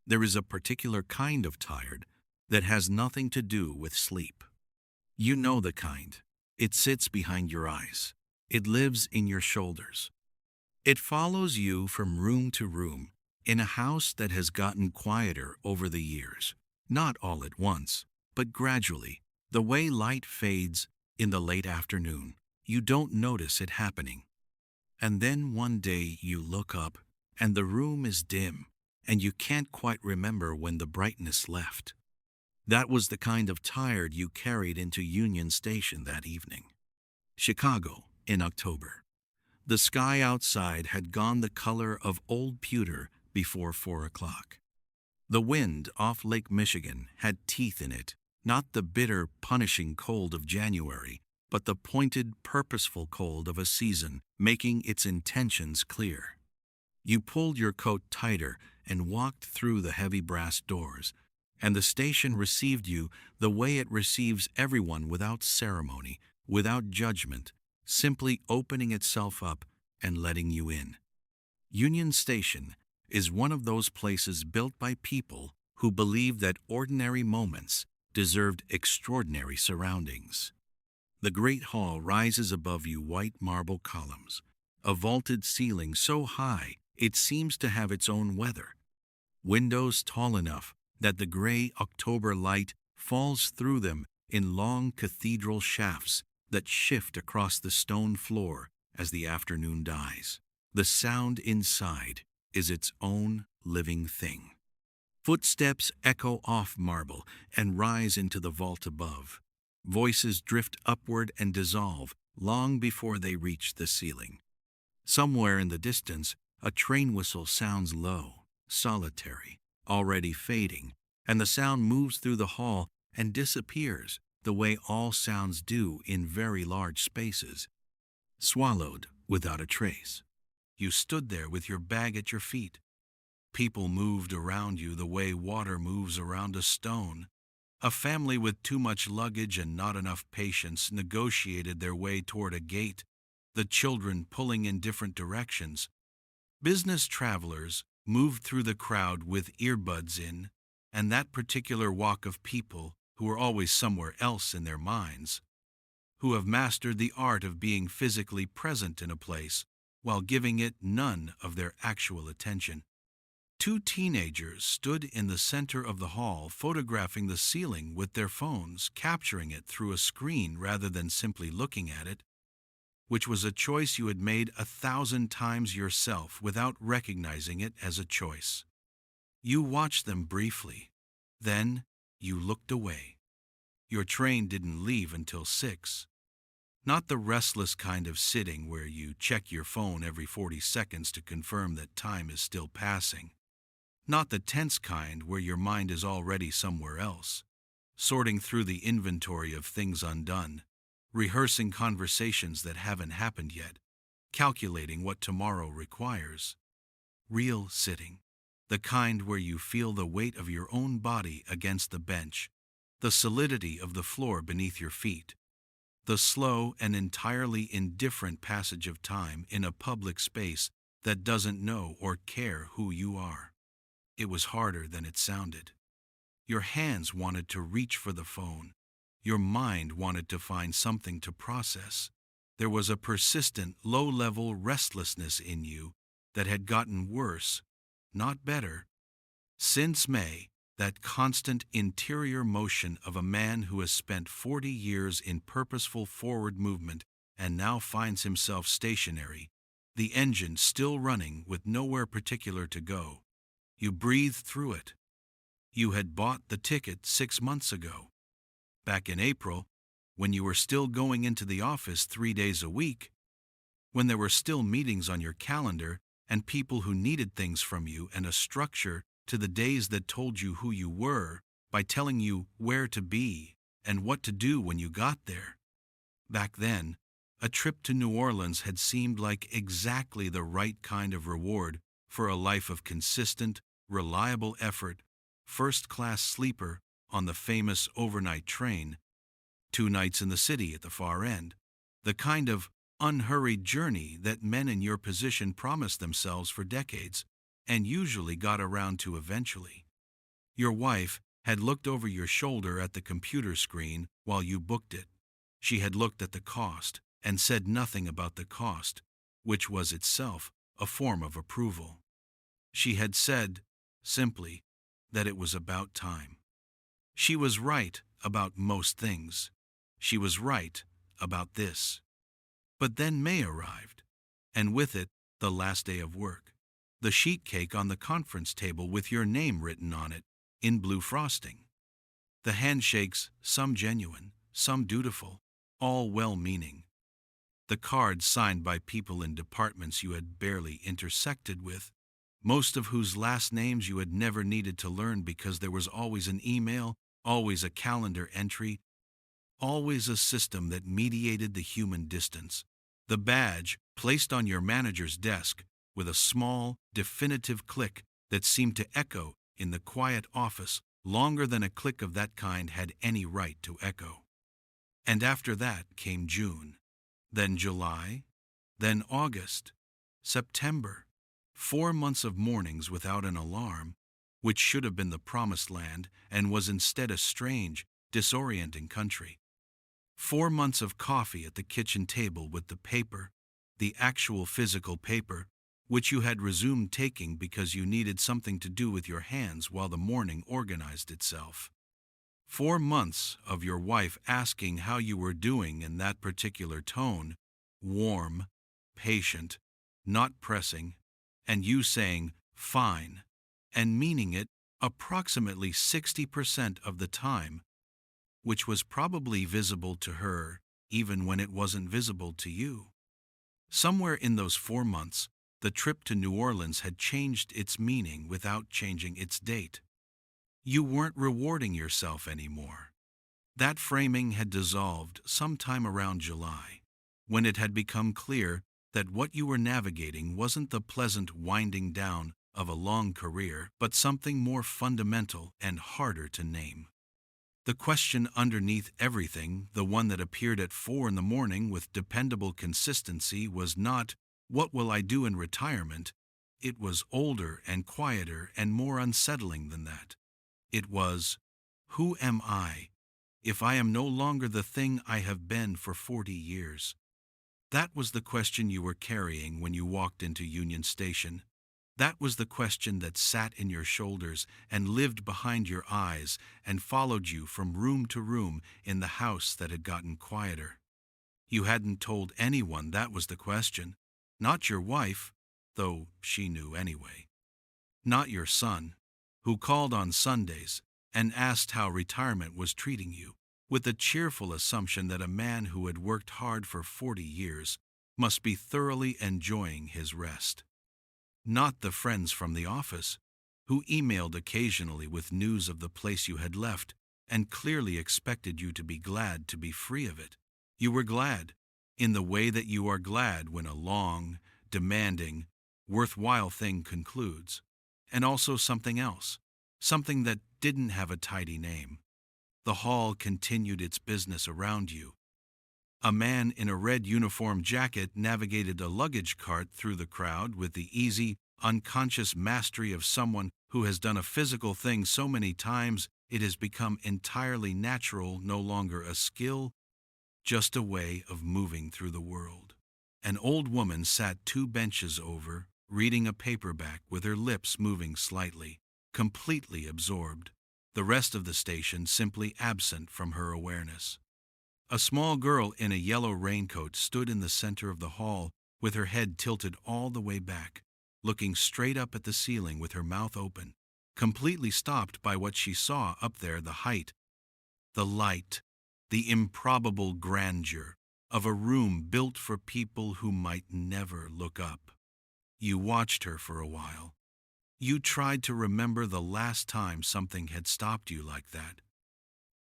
There is a particular kind of tired that has nothing to do with sleep. You know the kind. It sits behind your eyes. It lives in your shoulders. It follows you from room to room in a house that has gotten quieter over the years. Not all at once, but gradually, the way light fades in the late afternoon. You don't notice it happening. And then one day you look up and the room is dim and you can't quite remember when the brightness left. That was the kind of tired you carried into Union Station that evening. Chicago, in October. The sky outside had gone the color of old pewter before 4 o'clock. The wind off Lake Michigan had teeth in it, not the bitter, punishing cold of January, but the pointed, purposeful cold of a season, making its intentions clear. You pulled your coat tighter and walked through the heavy brass doors, and the station received you the way it receives everyone, without ceremony, without judgment, simply opening itself up and letting you in. Union Station is one of those places built by people who believe that ordinary moments deserved extraordinary surroundings. The great hall rises above you, white marble columns, a vaulted ceiling so high it seems to have its own weather, windows tall enough that the gray October light falls through them in long cathedral shafts that shift across the stone floor as the afternoon dies. The sound inside is its own living thing. Footsteps echo off marble and rise into the vault above. Voices drift upward and dissolve long before they reach the ceiling. Somewhere in the distance, a train whistle sounds low, solitary, already fading, and the sound moves through the hall and disappears the way all sounds do in very large spaces, swallowed without a trace. You stood there with your bag at your feet. People moved around you the way water moves around a stone. A family with too much luggage and not enough patience negotiated their way toward a gate, the children pulling in different directions. Business travelers moved through the crowd with earbuds in, and that particular walk of people who are always somewhere else in their minds, who have mastered the art of being physically present in a place while giving it none of their actual attention. Two teenagers stood in the center of the hall, photographing the ceiling with their phones, capturing it through a screen rather than simply looking at it, which was a choice you had made 1,000 times yourself without recognizing it as a choice. You watched them briefly. Then you looked away. Your train didn't leave until 6. Not the restless kind of sitting where you check your phone every 40 seconds to confirm that time is still passing. Not the tense kind where your mind is already somewhere else, sorting through the inventory of things undone, rehearsing conversations that haven't happened yet, calculating what tomorrow requires. Real sitting, the kind where you feel the weight of your own body against the bench, the solidity of the floor beneath your feet, the slow and entirely indifferent passage of time in a public space that doesn't know or care who you are. It was harder than it sounded. Your hands wanted to reach for the phone. Your mind wanted to find something to process. There was a persistent, low-level restlessness in you that had gotten worse, not better. Since May, that constant interior motion of a man who has spent 40 years in purposeful forward movement and now finds himself stationary, the engine still running with nowhere particular to go. You breathed through it. You had bought the ticket 6 months ago. Back in April, when you were still going into the office 3 days a week, when there were still meetings on your calendar and people who needed things from you and a structure to the days that told you who you were by telling you where to be and what to do when you got there. Back then, a trip to New Orleans had seemed like exactly the right kind of reward for a life of consistent, reliable effort, first-class sleeper on the famous overnight train, 2 nights in the city at the far end, the kind of unhurried journey that men in your position promised themselves for decades and usually got around to eventually. Your wife had looked over your shoulder at the computer screen while you booked it. She had looked at the cost and said nothing about the cost, which was itself a form of approval. She had said, simply, that it was about time. She was right about most things. She was right about this. But then May arrived, and with it, the last day of work. The sheet cake on the conference table with your name written on it, in blue frosting. The handshakes, some genuine, some dutiful, all well-meaning. The cards signed by people in departments you had barely intersected with, most of whose last names you had never needed to learn because there was always an email, always a calendar entry, always a system that mediated the human distance. The badge placed on your manager's desk with a small, definitive click that seemed to echo in the quiet office longer than a click of that kind had any right to echo. And after that came June, then July, then August, September, 4 months of mornings without an alarm, which should have been the promised land and was instead a strange, disorienting country. 4 months of coffee at the kitchen table with the paper, the actual physical paper, which you had resumed taking because you needed something to do with your hands while the morning organized itself. 4 months of your wife asking how you were doing in that particular tone, warm, patient, not pressing, and you saying, fine, and meaning it approximately 60% of the time, which was probably visible to her even when it wasn't visible to you. Somewhere in those 4 months, the trip to New Orleans had changed its meaning without changing its date. You weren't rewarding yourself anymore. That framing had dissolved sometime around July, when it had become clear that what you were navigating wasn't the pleasant winding down of a long career, but something more fundamental and harder to name. The question underneath everything, the one that appeared at 4 in the morning with dependable consistency, was not, "What will I do in retirement?" It was older and quieter and more unsettling than that. It was, "Who am I, if I am no longer the thing I have been for 40 years?" That was the question you were carrying when you walked into Union Station. That was the question that sat in your shoulders and lived behind your eyes and followed you from room to room in the house that had gotten quieter. You hadn't told anyone that was the question. Not your wife, though she knew anyway. Not your son, who called on Sundays and asked how retirement was treating you, with the cheerful assumption that a man who had worked hard for 40 years must be thoroughly enjoying his rest. Not the friends from the office, who emailed occasionally with news of the place you had left and clearly expected you to be glad to be free of it. You were glad, in the way that you are glad when a long, demanding, worthwhile thing concludes, and also something else, something that didn't have a tidy name. The hall continued its business around you. A man in a red uniform jacket navigated a luggage cart through the crowd with the easy, unconscious mastery of someone who has done a physical thing so many times it has become entirely natural, no longer a skill, just a way of moving through the world. An old woman sat 2 benches over, reading a paperback with her lips moving slightly, completely absorbed, the rest of the station simply absent from her awareness. A small girl in a yellow raincoat stood in the center of the hall with her head tilted all the way back, looking straight up at the ceiling with her mouth open, completely stopped by what she saw up there, the height, the light, the improbable grandeur of a room built for people who might never look up. You watched her for a while. You tried to remember the last time something had stopped you like that.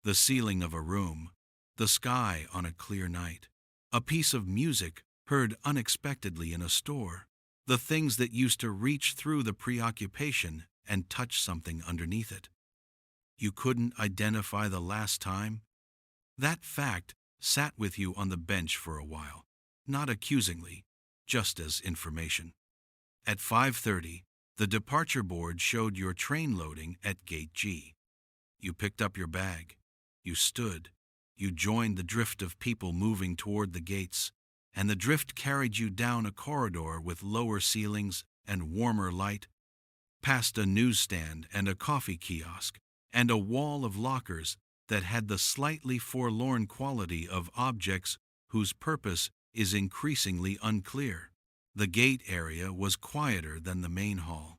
The ceiling of a room, the sky on a clear night, a piece of music heard unexpectedly in a store, the things that used to reach through the preoccupation and touch something underneath it. You couldn't identify the last time? That fact sat with you on the bench for a while, not accusingly, just as information. At 5:30, The departure board showed your train loading at Gate G. You picked up your bag. You stood. You joined the drift of people moving toward the gates, and the drift carried you down a corridor with lower ceilings and warmer light, past a newsstand and a coffee kiosk, and a wall of lockers that had the slightly forlorn quality of objects whose purpose is increasingly unclear. The gate area was quieter than the main hall.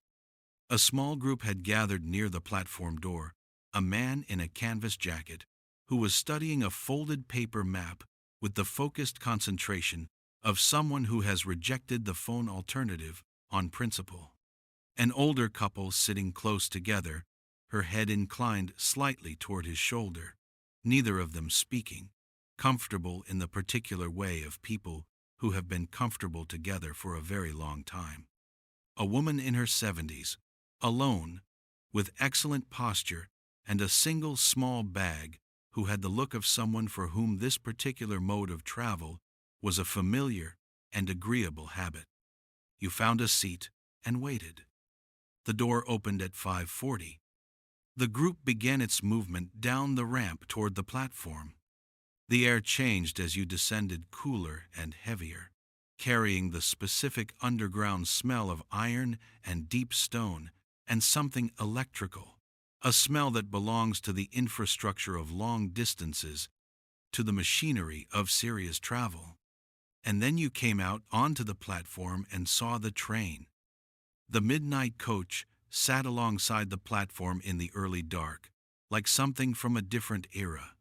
A small group had gathered near the platform door, a man in a canvas jacket who was studying a folded paper map with the focused concentration of someone who has rejected the phone alternative on principle. An older couple sitting close together, her head inclined slightly toward his shoulder, neither of them speaking, comfortable in the particular way of people who have been comfortable together for a very long time. A woman in her 70s, alone, with excellent posture and a single small bag, who had the look of someone for whom this particular mode of travel was a familiar and agreeable habit. You found a seat and waited. The door opened at 5:40. The group began its movement down the ramp toward the platform. The air changed as you descended, cooler and heavier, carrying the specific underground smell of iron and deep stone and something electrical, a smell that belongs to the infrastructure of long distances, to the machinery of serious travel. And then you came out onto the platform and saw the train. The midnight coach sat alongside the platform in the early dark, like something from a different era.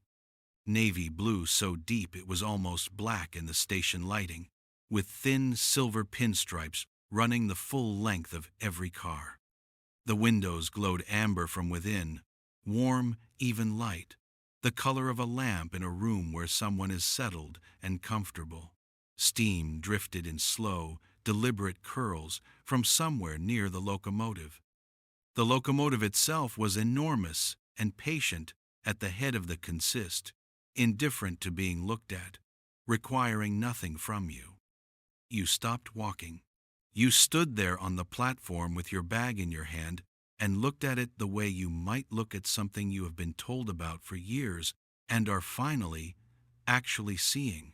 Navy blue so deep it was almost black in the station lighting, with thin silver pinstripes running the full length of every car. The windows glowed amber from within, warm, even light, the color of a lamp in a room where someone is settled and comfortable. Steam drifted in slow, deliberate curls from somewhere near the locomotive. The locomotive itself was enormous and patient at the head of the consist, indifferent to being looked at, requiring nothing from you. You stopped walking. You stood there on the platform with your bag in your hand and looked at it the way you might look at something you have been told about for years and are finally, actually seeing.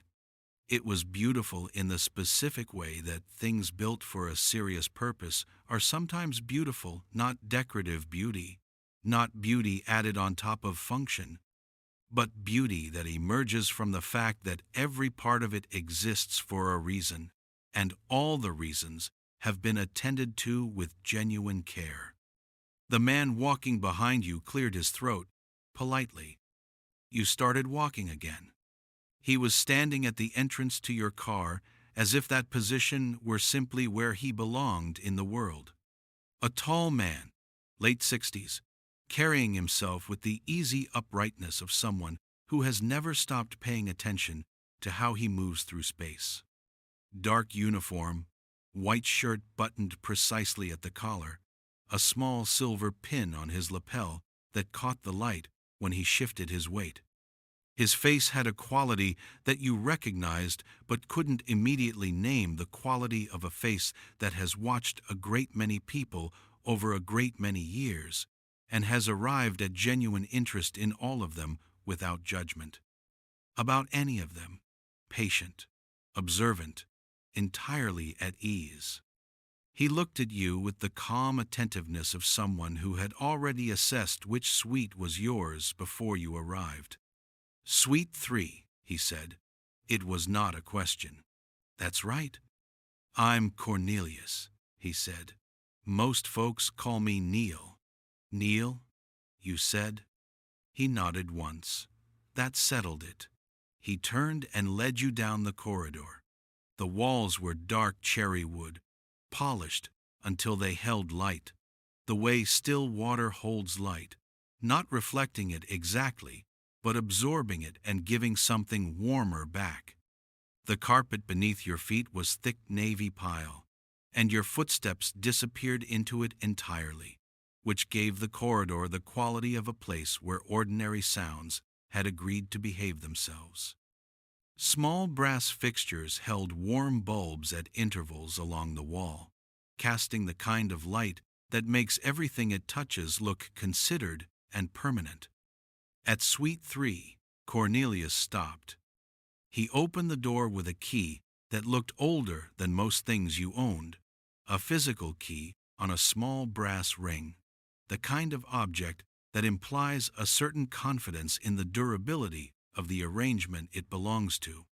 It was beautiful in the specific way that things built for a serious purpose are sometimes beautiful, not decorative beauty, not beauty added on top of function, but beauty that emerges from the fact that every part of it exists for a reason, and all the reasons have been attended to with genuine care. The man walking behind you cleared his throat, politely. You started walking again. He was standing at the entrance to your car as if that position were simply where he belonged in the world. A tall man, late 60s, carrying himself with the easy uprightness of someone who has never stopped paying attention to how he moves through space. Dark uniform, white shirt buttoned precisely at the collar, a small silver pin on his lapel that caught the light when he shifted his weight. His face had a quality that you recognized but couldn't immediately name, the quality of a face that has watched a great many people over a great many years and has arrived at genuine interest in all of them without judgment. About any of them, patient, observant, entirely at ease. He looked at you with the calm attentiveness of someone who had already assessed which suite was yours before you arrived. "Suite 3, he said. It was not a question. "That's right. I'm Cornelius," he said. "Most folks call me Neil." "Neil, you said?" He nodded once. That settled it. He turned and led you down the corridor. The walls were dark cherry wood, polished until they held light, the way still water holds light, not reflecting it exactly, but absorbing it and giving something warmer back. The carpet beneath your feet was thick navy pile, and your footsteps disappeared into it entirely, which gave the corridor the quality of a place where ordinary sounds had agreed to behave themselves. Small brass fixtures held warm bulbs at intervals along the wall, casting the kind of light that makes everything it touches look considered and permanent. At Suite 3, Cornelius stopped. He opened the door with a key that looked older than most things you owned, a physical key on a small brass ring, the kind of object that implies a certain confidence in the durability of the arrangement it belongs to.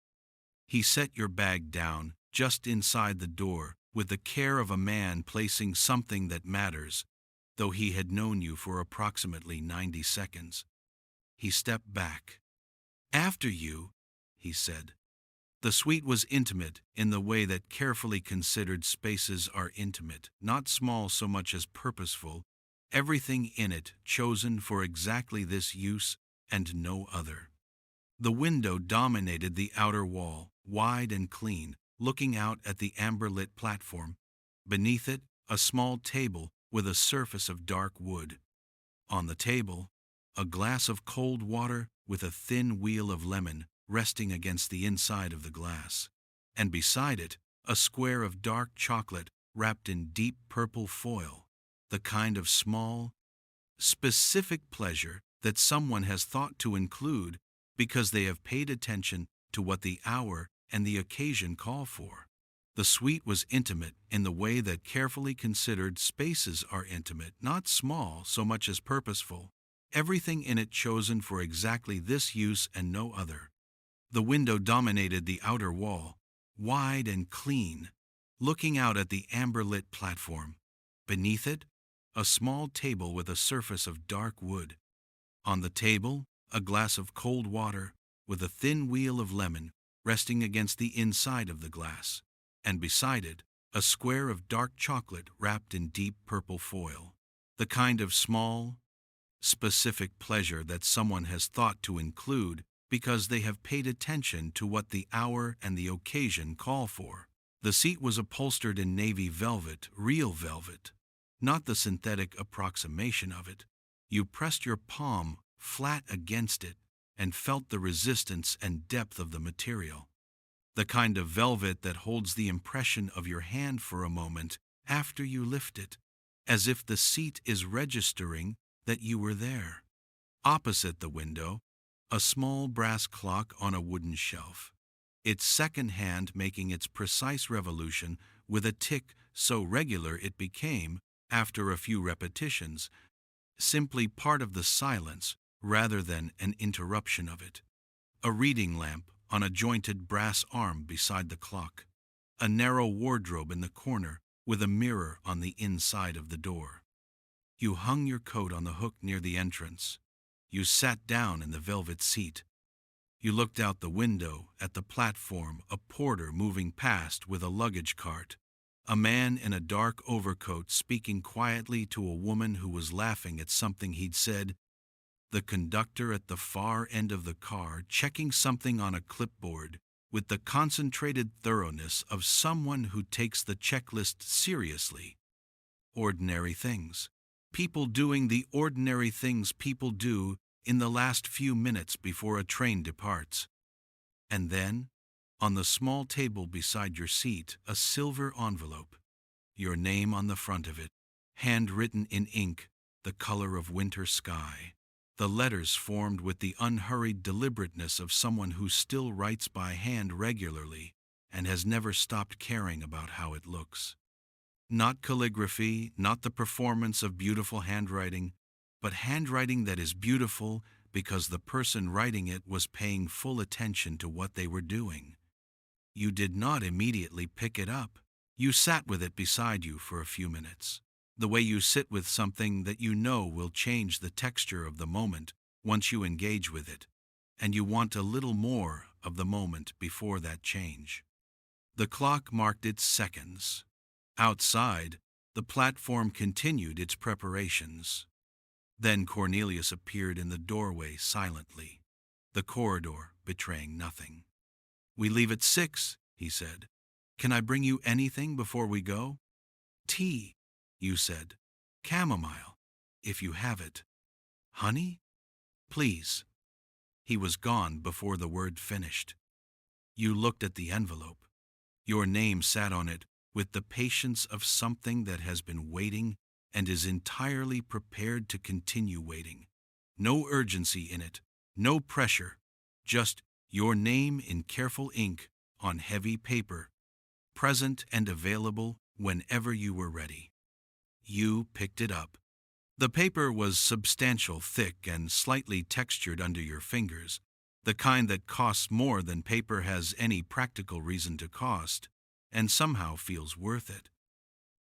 He set your bag down just inside the door with the care of a man placing something that matters, though he had known you for approximately 90 seconds. He stepped back. "After you," he said. The suite was intimate in the way that carefully considered spaces are intimate, not small so much as purposeful, everything in it chosen for exactly this use and no other. The window dominated the outer wall, wide and clean, looking out at the amber-lit platform. Beneath it, a small table with a surface of dark wood. On the table, a glass of cold water with a thin wheel of lemon resting against the inside of the glass. And beside it, a square of dark chocolate wrapped in deep purple foil, the kind of small, specific pleasure that someone has thought to include because they have paid attention to what the hour and the occasion call for. The suite was intimate in the way that carefully considered spaces are intimate, not small so much as purposeful, everything in it chosen for exactly this use and no other. The window dominated the outer wall, wide and clean, looking out at the amber-lit platform. Beneath it, a small table with a surface of dark wood. On the table, a glass of cold water with a thin wheel of lemon resting against the inside of the glass, and beside it, a square of dark chocolate wrapped in deep purple foil, the kind of small, specific pleasure that someone has thought to include because they have paid attention to what the hour and the occasion call for. The seat was upholstered in navy velvet, real velvet, not the synthetic approximation of it. You pressed your palm flat against it and felt the resistance and depth of the material, the kind of velvet that holds the impression of your hand for a moment after you lift it, as if the seat is registering that you were there. Opposite the window, a small brass clock on a wooden shelf, its second hand making its precise revolution with a tick so regular it became, after a few repetitions, simply part of the silence rather than an interruption of it. A reading lamp on a jointed brass arm beside the clock, a narrow wardrobe in the corner with a mirror on the inside of the door. You hung your coat on the hook near the entrance. You sat down in the velvet seat. You looked out the window at the platform, a porter moving past with a luggage cart, a man in a dark overcoat speaking quietly to a woman who was laughing at something he'd said, the conductor at the far end of the car checking something on a clipboard with the concentrated thoroughness of someone who takes the checklist seriously. Ordinary things. People doing the ordinary things people do in the last few minutes before a train departs. And then, on the small table beside your seat, a silver envelope, your name on the front of it, handwritten in ink, the color of winter sky. The letters formed with the unhurried deliberateness of someone who still writes by hand regularly and has never stopped caring about how it looks. Not calligraphy, not the performance of beautiful handwriting, but handwriting that is beautiful because the person writing it was paying full attention to what they were doing. You did not immediately pick it up. You sat with it beside you for a few minutes, the way you sit with something that you know will change the texture of the moment once you engage with it, and you want a little more of the moment before that change. The clock marked its seconds. Outside, the platform continued its preparations. Then Cornelius appeared in the doorway silently, the corridor betraying nothing. "We leave at 6, he said. "Can I bring you anything before we go?" "Tea," you said. "Chamomile, if you have it." "Honey?" "Please." He was gone before the word finished. You looked at the envelope. Your name sat on it with the patience of something that has been waiting and is entirely prepared to continue waiting. No urgency in it, no pressure, just your name in careful ink on heavy paper, present and available whenever you were ready. You picked it up. The paper was substantial, thick, and slightly textured under your fingers, the kind that costs more than paper has any practical reason to cost, and somehow feels worth it.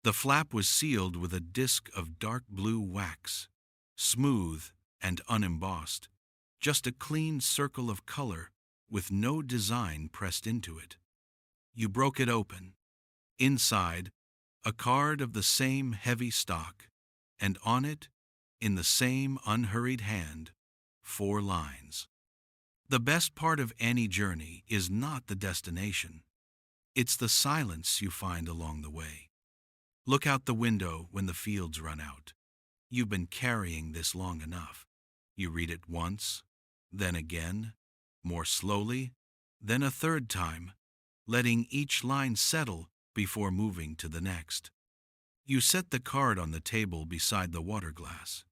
The flap was sealed with a disc of dark blue wax, smooth and unembossed, just a clean circle of color with no design pressed into it. You broke it open. Inside, a card of the same heavy stock, and on it, in the same unhurried hand, 4 lines. The best part of any journey is not the destination. It's the silence you find along the way. Look out the window when the fields run out. You've been carrying this long enough. You read it once, then again, more slowly, then a third time, letting each line settle before moving to the next. You set the card on the table beside the water glass.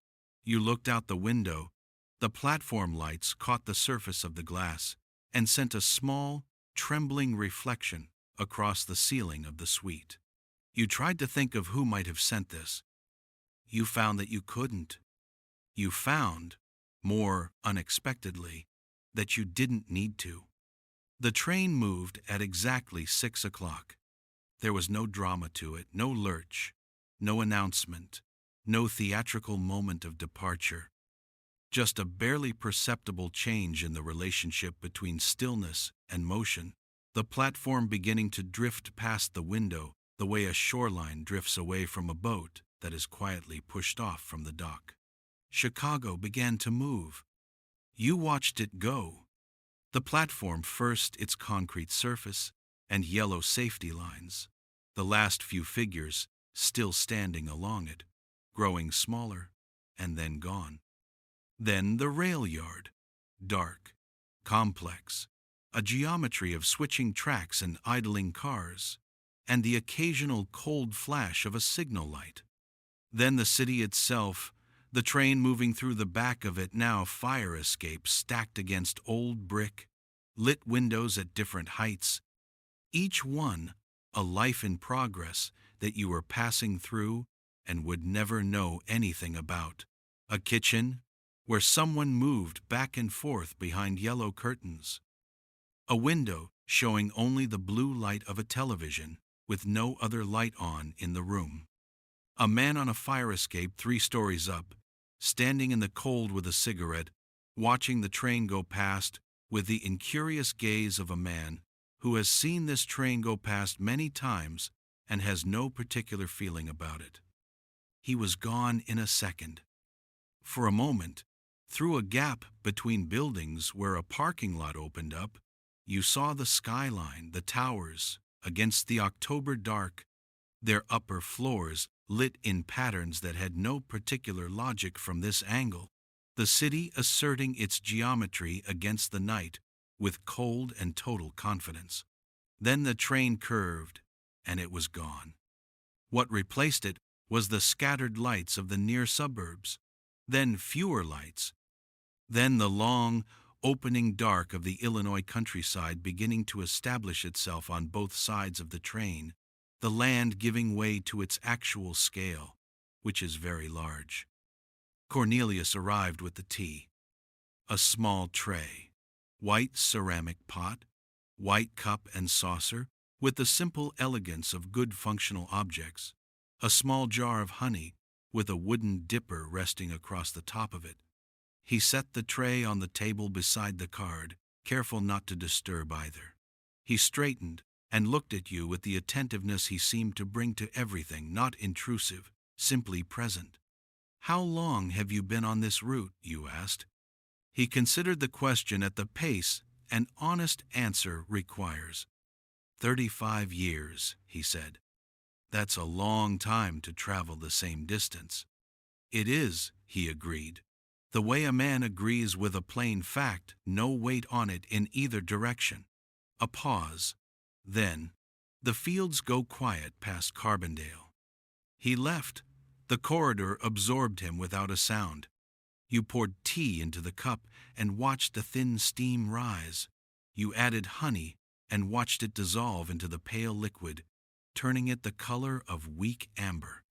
You looked out the window. The platform lights caught the surface of the glass and sent a small, trembling reflection across the ceiling of the suite. You tried to think of who might have sent this. You found that you couldn't. You found, more unexpectedly, that you didn't need to. The train moved at exactly 6 o'clock. There was no drama to it, no lurch, no announcement, no theatrical moment of departure. Just a barely perceptible change in the relationship between stillness and motion, the platform beginning to drift past the window the way a shoreline drifts away from a boat that is quietly pushed off from the dock. Chicago began to move. You watched it go. The platform first, its concrete surface and yellow safety lines, the last few figures still standing along it, growing smaller and then gone. Then the rail yard, dark, complex, a geometry of switching tracks and idling cars, and the occasional cold flash of a signal light. Then the city itself, the train moving through the back of it, now fire escapes stacked against old brick, lit windows at different heights, each one a life in progress that you were passing through and would never know anything about. A kitchen where someone moved back and forth behind yellow curtains. A window showing only the blue light of a television with no other light on in the room. A man on a fire escape 3 stories up, standing in the cold with a cigarette, watching the train go past with the incurious gaze of a man who has seen this train go past many times and has no particular feeling about it. He was gone in a second. For a moment, through a gap between buildings where a parking lot opened up, you saw the skyline, the towers, against the October dark, their upper floors lit in patterns that had no particular logic from this angle, the city asserting its geometry against the night with cold and total confidence. Then the train curved, and it was gone. What replaced it was the scattered lights of the near suburbs, then fewer lights, then the long, opening dark of the Illinois countryside beginning to establish itself on both sides of the train, the land giving way to its actual scale, which is very large. Cornelius arrived with the tea. A small tray, white ceramic pot, white cup and saucer, with the simple elegance of good functional objects, a small jar of honey with a wooden dipper resting across the top of it. He set the tray on the table beside the card, careful not to disturb either. He straightened and looked at you with the attentiveness he seemed to bring to everything, not intrusive, simply present. "How long have you been on this route?" you asked. He considered the question at the pace an honest answer requires. 35 years, he said. That's a long time to travel the same distance. It is, he agreed. The way a man agrees with a plain fact, no weight on it in either direction. A pause. Then, the fields go quiet past Carbondale. He left, The corridor absorbed him without a sound. You poured tea into the cup and watched the thin steam rise. You added honey and watched it dissolve into the pale liquid, turning it the color of weak amber.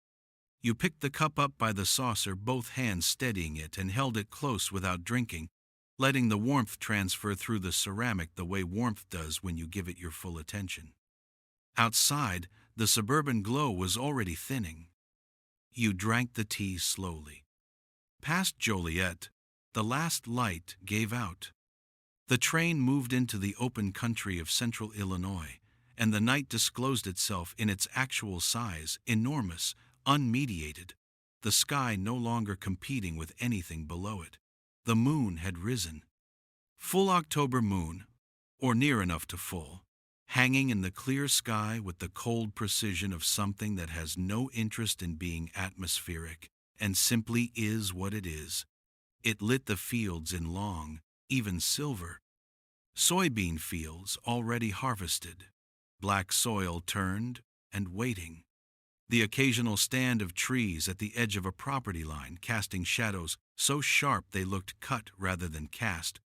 You picked the cup up by the saucer, both hands steadying it, and held it close without drinking, letting the warmth transfer through the ceramic the way warmth does when you give it your full attention. Outside, the suburban glow was already thinning. You drank the tea slowly. Past Joliet, the last light gave out. The train moved into the open country of central Illinois, and the night disclosed itself in its actual size, enormous, unmediated, the sky no longer competing with anything below it. The moon had risen. Full October moon, or near enough to full, hanging in the clear sky with the cold precision of something that has no interest in being atmospheric and simply is what it is. It lit the fields in long, even silver. Soybean fields already harvested, black soil turned and waiting. The occasional stand of trees at the edge of a property line casting shadows so sharp they looked cut rather than cast.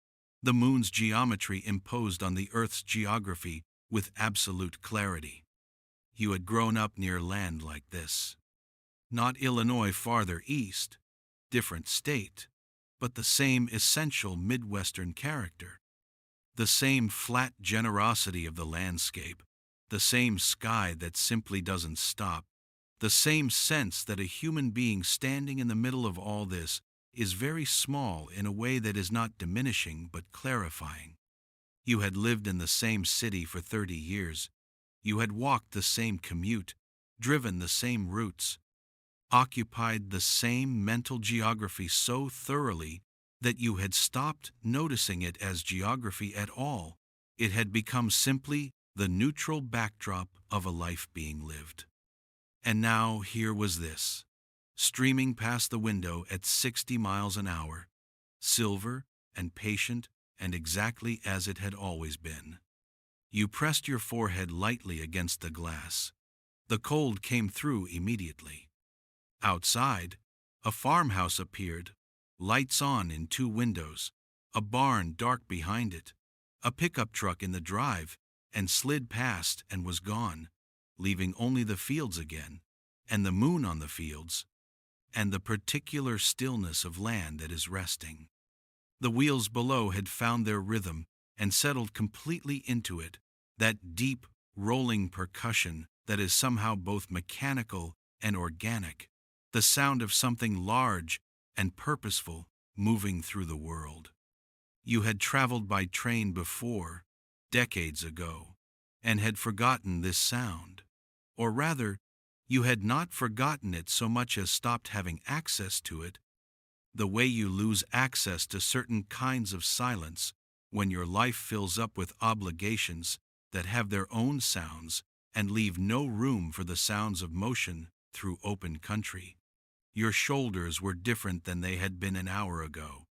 The moon's geometry imposed on the Earth's geography with absolute clarity. You had grown up near land like this. Not Illinois farther east, different state, but the same essential Midwestern character. The same flat generosity of the landscape, the same sky that simply doesn't stop, the same sense that a human being standing in the middle of all this is very small in a way that is not diminishing but clarifying. You had lived in the same city for 30 years. You had walked the same commute, driven the same routes, occupied the same mental geography so thoroughly that you had stopped noticing it as geography at all. It had become simply the neutral backdrop of a life being lived. And now here was this, streaming past the window at 60 miles an hour, silver and patient and exactly as it had always been. You pressed your forehead lightly against the glass. The cold came through immediately. Outside, a farmhouse appeared, lights on in 2 windows, a barn dark behind it, a pickup truck in the drive, and slid past and was gone, leaving only the fields again, and the moon on the fields, and the particular stillness of land that is resting. The wheels below had found their rhythm and settled completely into it, that deep, rolling percussion that is somehow both mechanical and organic, the sound of something large and purposeful moving through the world. You had traveled by train before, decades ago, and had forgotten this sound. Or rather, you had not forgotten it so much as stopped having access to it, the way you lose access to certain kinds of silence when your life fills up with obligations that have their own sounds and leave no room for the sounds of motion through open country. Your shoulders were different than they had been an hour ago.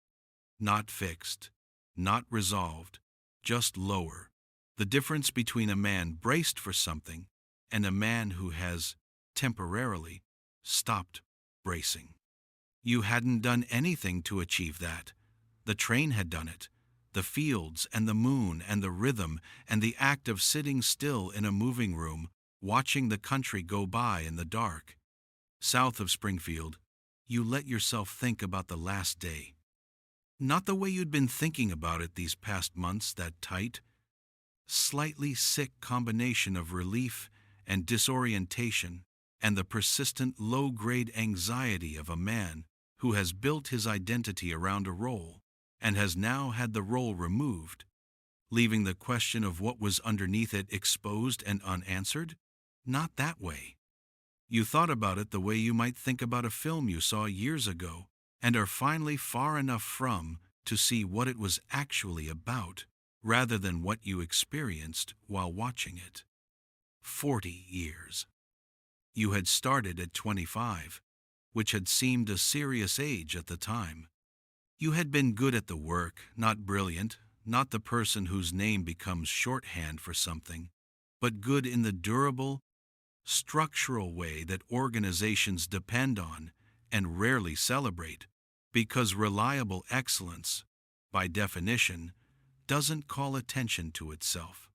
Not fixed, not resolved, just lower. The difference between a man braced for something and a man who has, temporarily, stopped bracing. You hadn't done anything to achieve that. The train had done it. The fields and the moon and the rhythm and the act of sitting still in a moving room, watching the country go by in the dark. South of Springfield, you let yourself think about the last day. Not the way you'd been thinking about it these past months, that tight, slightly sick combination of relief and disorientation and the persistent low-grade anxiety of a man who has built his identity around a role and has now had the role removed, leaving the question of what was underneath it exposed and unanswered? Not that way. You thought about it the way you might think about a film you saw years ago and are finally far enough from to see what it was actually about, rather than what you experienced while watching it. 40 years. You had started at 25, which had seemed a serious age at the time. You had been good at the work, not brilliant, not the person whose name becomes shorthand for something, but good in the durable, structural way that organizations depend on and rarely celebrate, because reliable excellence, by definition, doesn't call attention to itself.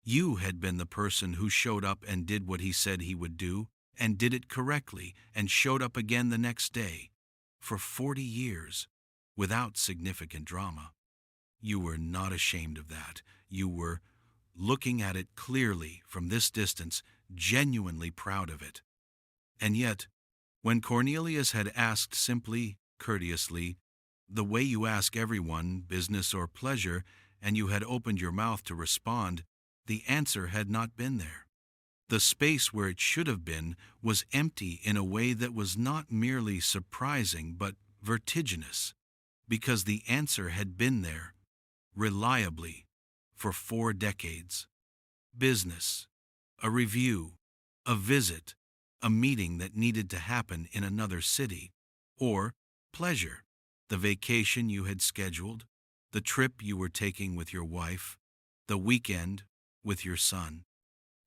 You had been the person who showed up and did what he said he would do, and did it correctly, and showed up again the next day, for 40 years, without significant drama. You were not ashamed of that. You were, looking at it clearly from this distance, genuinely proud of it. And yet, when Cornelius had asked simply, courteously, the way you ask everyone, business or pleasure, and you had opened your mouth to respond, the answer had not been there. The space where it should have been was empty in a way that was not merely surprising but vertiginous, because the answer had been there, reliably, for 4 decades. Business, a review, a visit, a meeting that needed to happen in another city, or pleasure, the vacation you had scheduled, the trip you were taking with your wife, the weekend with your son.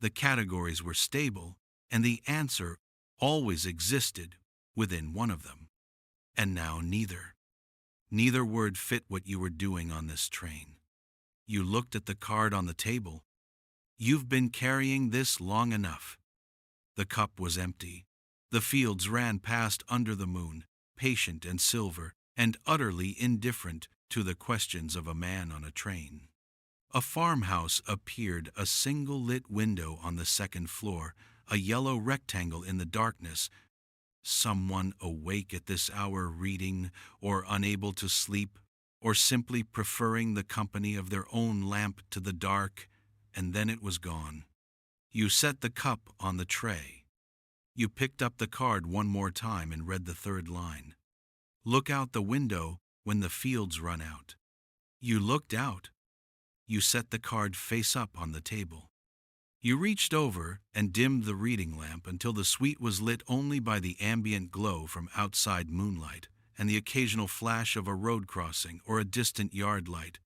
The categories were stable, and the answer always existed within one of them. And now neither. Neither word fit what you were doing on this train. You looked at the card on the table. You've been carrying this long enough. The cup was empty. The fields ran past under the moon, patient and silver, and utterly indifferent to the questions of a man on a train. A farmhouse appeared, a single lit window on the second floor, a yellow rectangle in the darkness. Someone awake at this hour reading, or unable to sleep, or simply preferring the company of their own lamp to the dark, and then it was gone. You set the cup on the tray. You picked up the card one more time and read the third line. Look out the window when the fields run out. You looked out. You set the card face up on the table. You reached over and dimmed the reading lamp until the suite was lit only by the ambient glow from outside moonlight and the occasional flash of a road crossing or a distant yard light,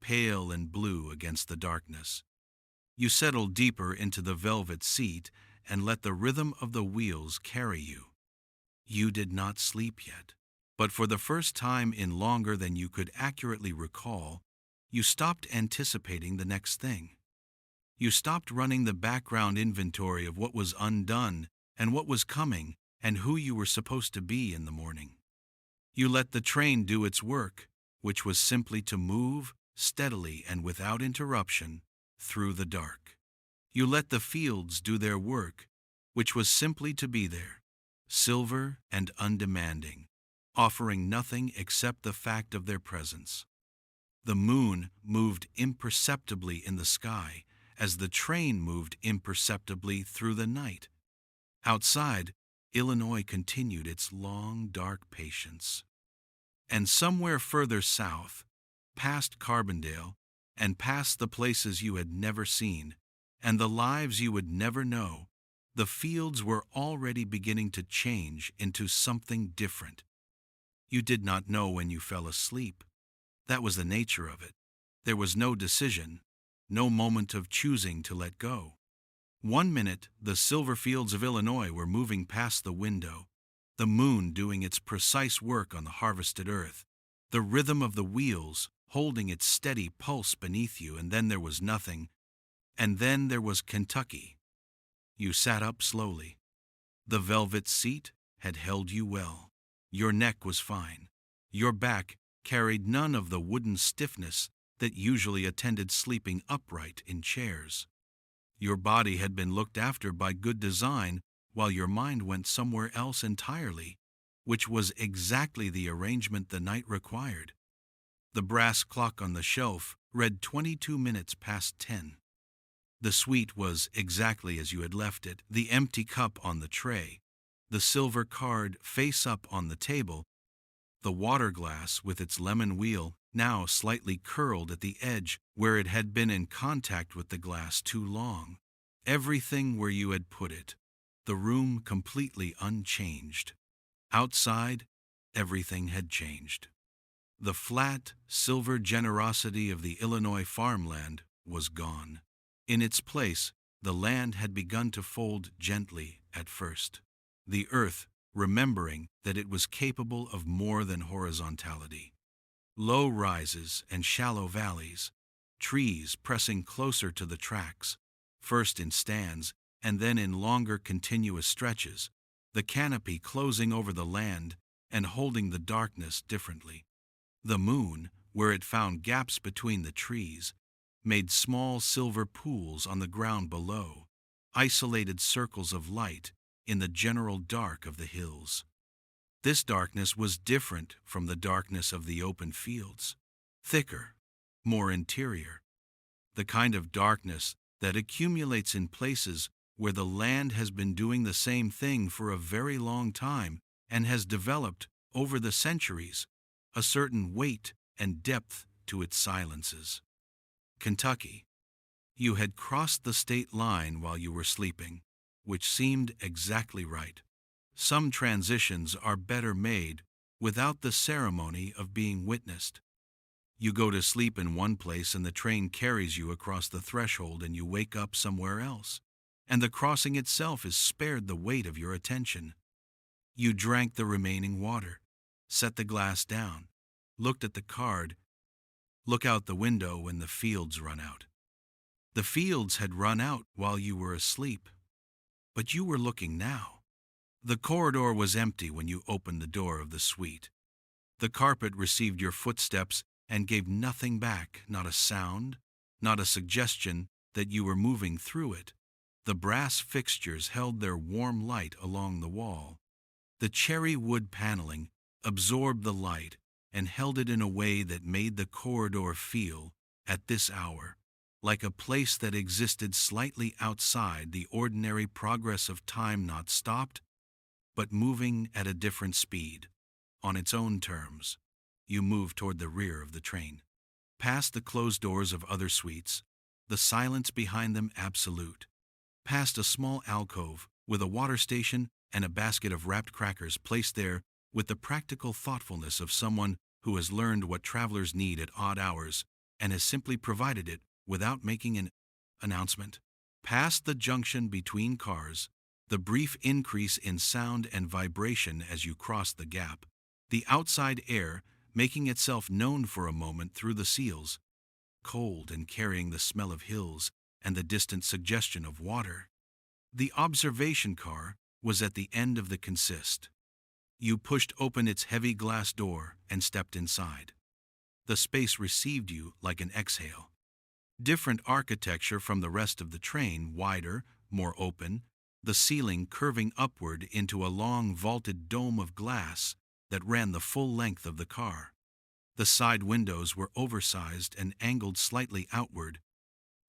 pale and blue against the darkness. You settled deeper into the velvet seat and let the rhythm of the wheels carry you. You did not sleep yet, but for the first time in longer than you could accurately recall, you stopped anticipating the next thing. You stopped running the background inventory of what was undone and what was coming and who you were supposed to be in the morning. You let the train do its work, which was simply to move steadily and without interruption through the dark. You let the fields do their work, which was simply to be there, silver and undemanding, offering nothing except the fact of their presence. The moon moved imperceptibly in the sky as the train moved imperceptibly through the night. Outside, Illinois continued its long, dark patience. And somewhere further south, past Carbondale, and past the places you had never seen, and the lives you would never know, the fields were already beginning to change into something different. You did not know when you fell asleep. That was the nature of it. There was no decision, no moment of choosing to let go. 1 minute, the silver fields of Illinois were moving past the window, the moon doing its precise work on the harvested earth, the rhythm of the wheels holding its steady pulse beneath you, and then there was nothing. And then there was Kentucky. You sat up slowly. The velvet seat had held you well. Your neck was fine. Your back carried none of the wooden stiffness that usually attended sleeping upright in chairs. Your body had been looked after by good design, while your mind went somewhere else entirely, which was exactly the arrangement the night required. The brass clock on the shelf read 22 minutes past 10. The suite was exactly as you had left it, the empty cup on the tray, the silver card face up on the table, the water glass with its lemon wheel now slightly curled at the edge where it had been in contact with the glass too long. Everything where you had put it, the room completely unchanged. Outside, everything had changed. The flat, silver generosity of the Illinois farmland was gone. In its place The land had begun to fold gently at first. The earth, remembering that it was capable of more than horizontality. Low rises and shallow valleys, trees pressing closer to the tracks, first in stands and then in longer continuous stretches, the canopy closing over the land and holding the darkness differently. The moon, where it found gaps between the trees, made small silver pools on the ground below, isolated circles of light in the general dark of the hills. This darkness was different from the darkness of the open fields, thicker, more interior, the kind of darkness that accumulates in places where the land has been doing the same thing for a very long time and has developed, over the centuries, a certain weight and depth to its silences. Kentucky. You had crossed the state line while you were sleeping, which seemed exactly right. Some transitions are better made without the ceremony of being witnessed. You go to sleep in one place and the train carries you across the threshold and you wake up somewhere else, and the crossing itself is spared the weight of your attention. You drank the remaining water, set the glass down, looked at the card, look out the window when the fields run out. The fields had run out while you were asleep, but you were looking now. The corridor was empty when you opened the door of the suite. The carpet received your footsteps and gave nothing back, not a sound, not a suggestion that you were moving through it. The brass fixtures held their warm light along the wall. The cherry wood paneling absorbed the light and held it in a way that made the corridor feel, at this hour, like a place that existed slightly outside the ordinary progress of time, not stopped, but moving at a different speed, on its own terms. You moved toward the rear of the train. Past the closed doors of other suites, the silence behind them absolute. Past a small alcove with a water station and a basket of wrapped crackers placed there with the practical thoughtfulness of someone who has learned what travelers need at odd hours and has simply provided it without making an announcement. Past the junction between cars, the brief increase in sound and vibration as you cross the gap, the outside air making itself known for a moment through the seals, cold and carrying the smell of hills and the distant suggestion of water. The observation car was at the end of the consist. You pushed open its heavy glass door and stepped inside. The space received you like an exhale. Different architecture from the rest of the train, wider, more open, the ceiling curving upward into a long vaulted dome of glass that ran the full length of the car. The side windows were oversized and angled slightly outward,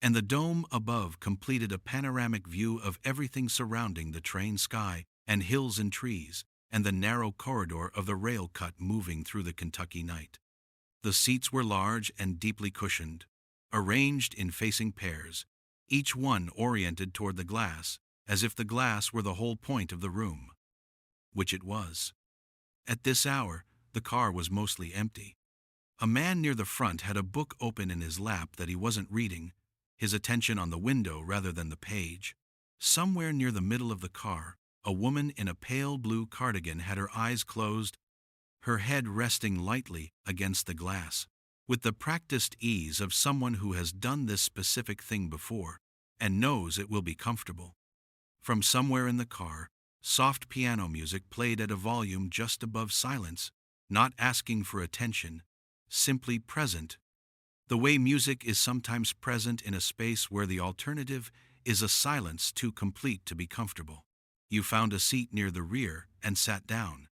and the dome above completed a panoramic view of everything surrounding the train sky and hills and trees, and the narrow corridor of the rail cut moving through the Kentucky night. The seats were large and deeply cushioned, arranged in facing pairs, each one oriented toward the glass, as if the glass were the whole point of the room, which it was. At this hour, the car was mostly empty. A man near the front had a book open in his lap that he wasn't reading, his attention on the window rather than the page. Somewhere near the middle of the car, a woman in a pale blue cardigan had her eyes closed, her head resting lightly against the glass, with the practiced ease of someone who has done this specific thing before and knows it will be comfortable. From somewhere in the car, soft piano music played at a volume just above silence, not asking for attention, simply present. The way music is sometimes present in a space where the alternative is a silence too complete to be comfortable. You found a seat near the rear and sat down.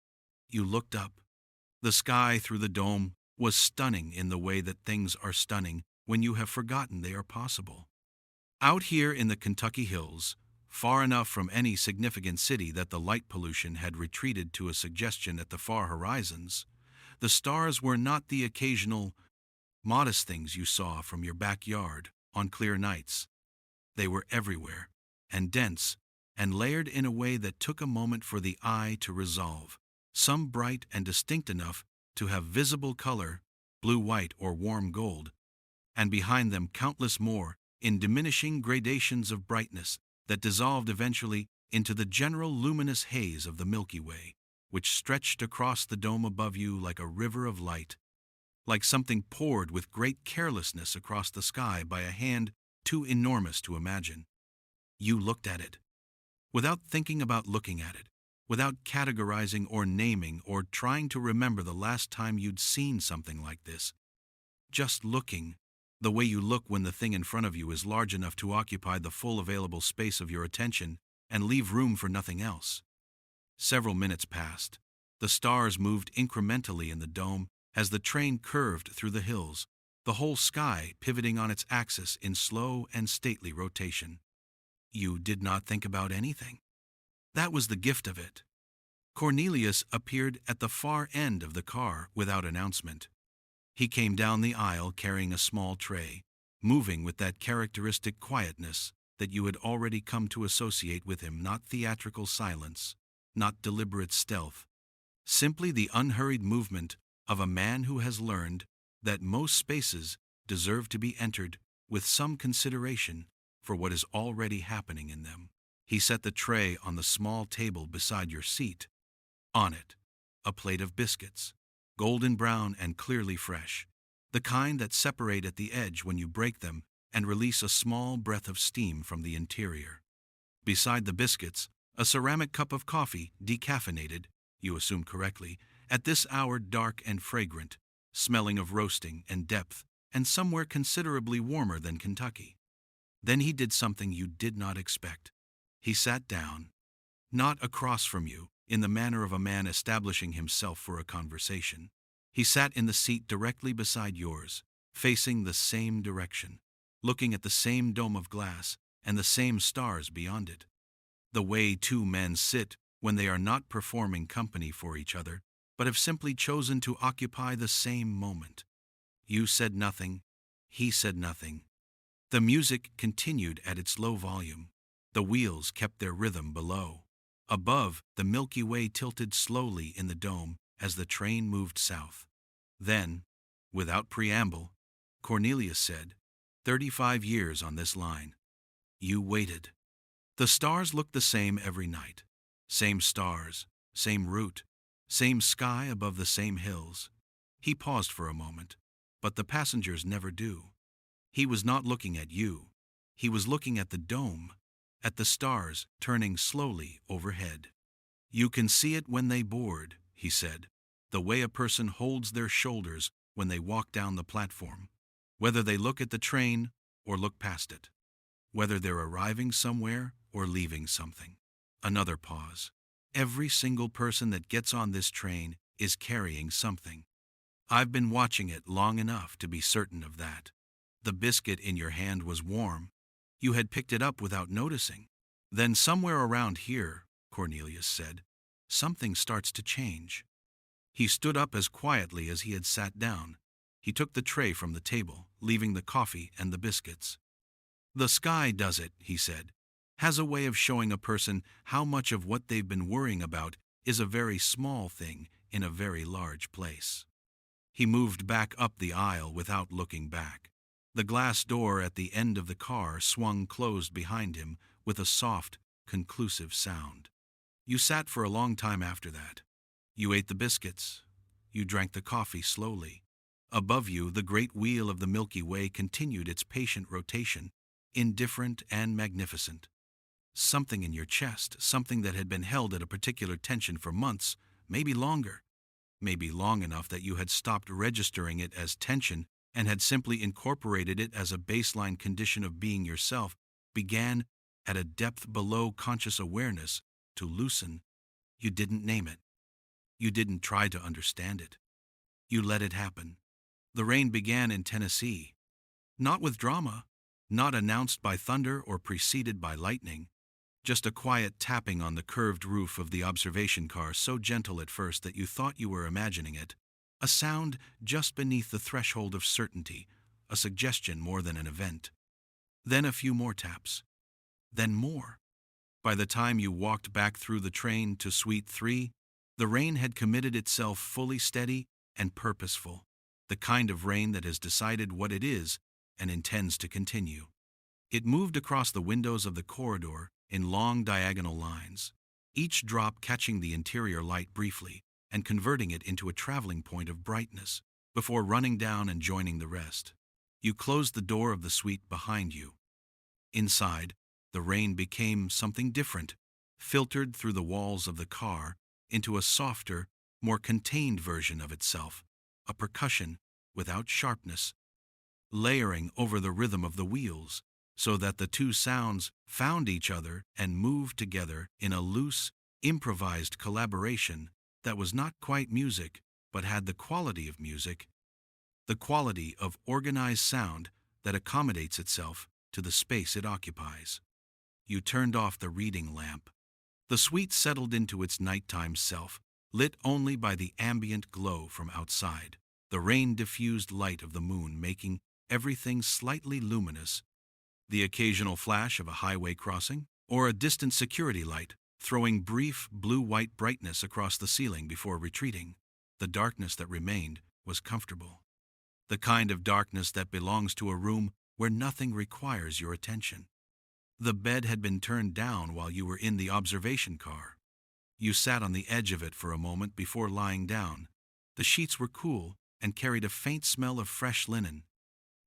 You looked up. The sky through the dome was stunning in the way that things are stunning when you have forgotten they are possible. Out here in the Kentucky hills, far enough from any significant city that the light pollution had retreated to a suggestion at the far horizons, the stars were not the occasional, modest things you saw from your backyard on clear nights. They were everywhere, and dense, and layered in a way that took a moment for the eye to resolve, some bright and distinct enough to have visible color, blue-white or warm gold, and behind them countless more in diminishing gradations of brightness that dissolved eventually into the general luminous haze of the Milky Way, which stretched across the dome above you like a river of light, like something poured with great carelessness across the sky by a hand too enormous to imagine. You looked at it, without thinking about looking at it, without categorizing or naming or trying to remember the last time you'd seen something like this. Just looking, the way you look when the thing in front of you is large enough to occupy the full available space of your attention and leave room for nothing else. Several minutes passed. The stars moved incrementally in the dome as the train curved through the hills, the whole sky pivoting on its axis in slow and stately rotation. You did not think about anything. That was the gift of it. Cornelius appeared at the far end of the car without announcement. He came down the aisle carrying a small tray, moving with that characteristic quietness that you had already come to associate with him, not theatrical silence, not deliberate stealth, simply the unhurried movement of a man who has learned that most spaces deserve to be entered with some consideration for what is already happening in them. He set the tray on the small table beside your seat. On it, a plate of biscuits, golden brown and clearly fresh, the kind that separate at the edge when you break them and release a small breath of steam from the interior. Beside the biscuits, a ceramic cup of coffee, decaffeinated, you assume correctly, at this hour dark and fragrant, smelling of roasting and depth, and somewhere considerably warmer than Kentucky. Then he did something you did not expect. He sat down, not across from you, in the manner of a man establishing himself for a conversation. He sat in the seat directly beside yours, facing the same direction, looking at the same dome of glass and the same stars beyond it. The way two men sit when they are not performing company for each other, but have simply chosen to occupy the same moment. You said nothing, he said nothing. The music continued at its low volume. The wheels kept their rhythm below. Above, the Milky Way tilted slowly in the dome as the train moved south. Then, without preamble, Cornelius said, 35 years on this line. You waited. The stars looked the same every night. Same stars, same route, same sky above the same hills. He paused for a moment, but the passengers never do. He was not looking at you. He was looking at the dome, at the stars turning slowly overhead. You can see it when they board, he said, the way a person holds their shoulders when they walk down the platform, whether they look at the train or look past it, whether they're arriving somewhere or leaving something. Another pause. Every single person that gets on this train is carrying something. I've been watching it long enough to be certain of that. The biscuit in your hand was warm. You had picked it up without noticing. Then somewhere around here, Cornelius said, something starts to change. He stood up as quietly as he had sat down. He took the tray from the table, leaving the coffee and the biscuits. The sky does it, he said, has a way of showing a person how much of what they've been worrying about is a very small thing in a very large place. He moved back up the aisle without looking back. The glass door at the end of the car swung closed behind him with a soft, conclusive sound. You sat for a long time after that. You ate the biscuits. You drank the coffee slowly. Above you, the great wheel of the Milky Way continued its patient rotation, indifferent and magnificent. Something in your chest, something that had been held at a particular tension for months, maybe longer, maybe long enough that you had stopped registering it as tension and had simply incorporated it as a baseline condition of being yourself, began, at a depth below conscious awareness, to loosen. You didn't name it. You didn't try to understand it. You let it happen. The rain began in Tennessee. Not with drama, not announced by thunder or preceded by lightning. Just a quiet tapping on the curved roof of the observation car, so gentle at first that you thought you were imagining it. A sound just beneath the threshold of certainty, a suggestion more than an event. Then a few more taps. Then more. By the time you walked back through the train to Suite 3, the rain had committed itself fully steady and purposeful, the kind of rain that has decided what it is and intends to continue. It moved across the windows of the corridor in long diagonal lines, each drop catching the interior light briefly and converting it into a traveling point of brightness before running down and joining the rest. You closed the door of the suite behind you. Inside, the rain became something different, filtered through the walls of the car into a softer, more contained version of itself, a percussion without sharpness, layering over the rhythm of the wheels, so that the two sounds found each other and moved together in a loose, improvised collaboration that was not quite music, but had the quality of music, the quality of organized sound that accommodates itself to the space it occupies. You turned off the reading lamp. The suite settled into its nighttime self, lit only by the ambient glow from outside, the rain-diffused light of the moon making everything slightly luminous, the occasional flash of a highway crossing, or a distant security light throwing brief blue-white brightness across the ceiling before retreating. The darkness that remained was comfortable. The kind of darkness that belongs to a room where nothing requires your attention. The bed had been turned down while you were in the observation car. You sat on the edge of it for a moment before lying down. The sheets were cool and carried a faint smell of fresh linen.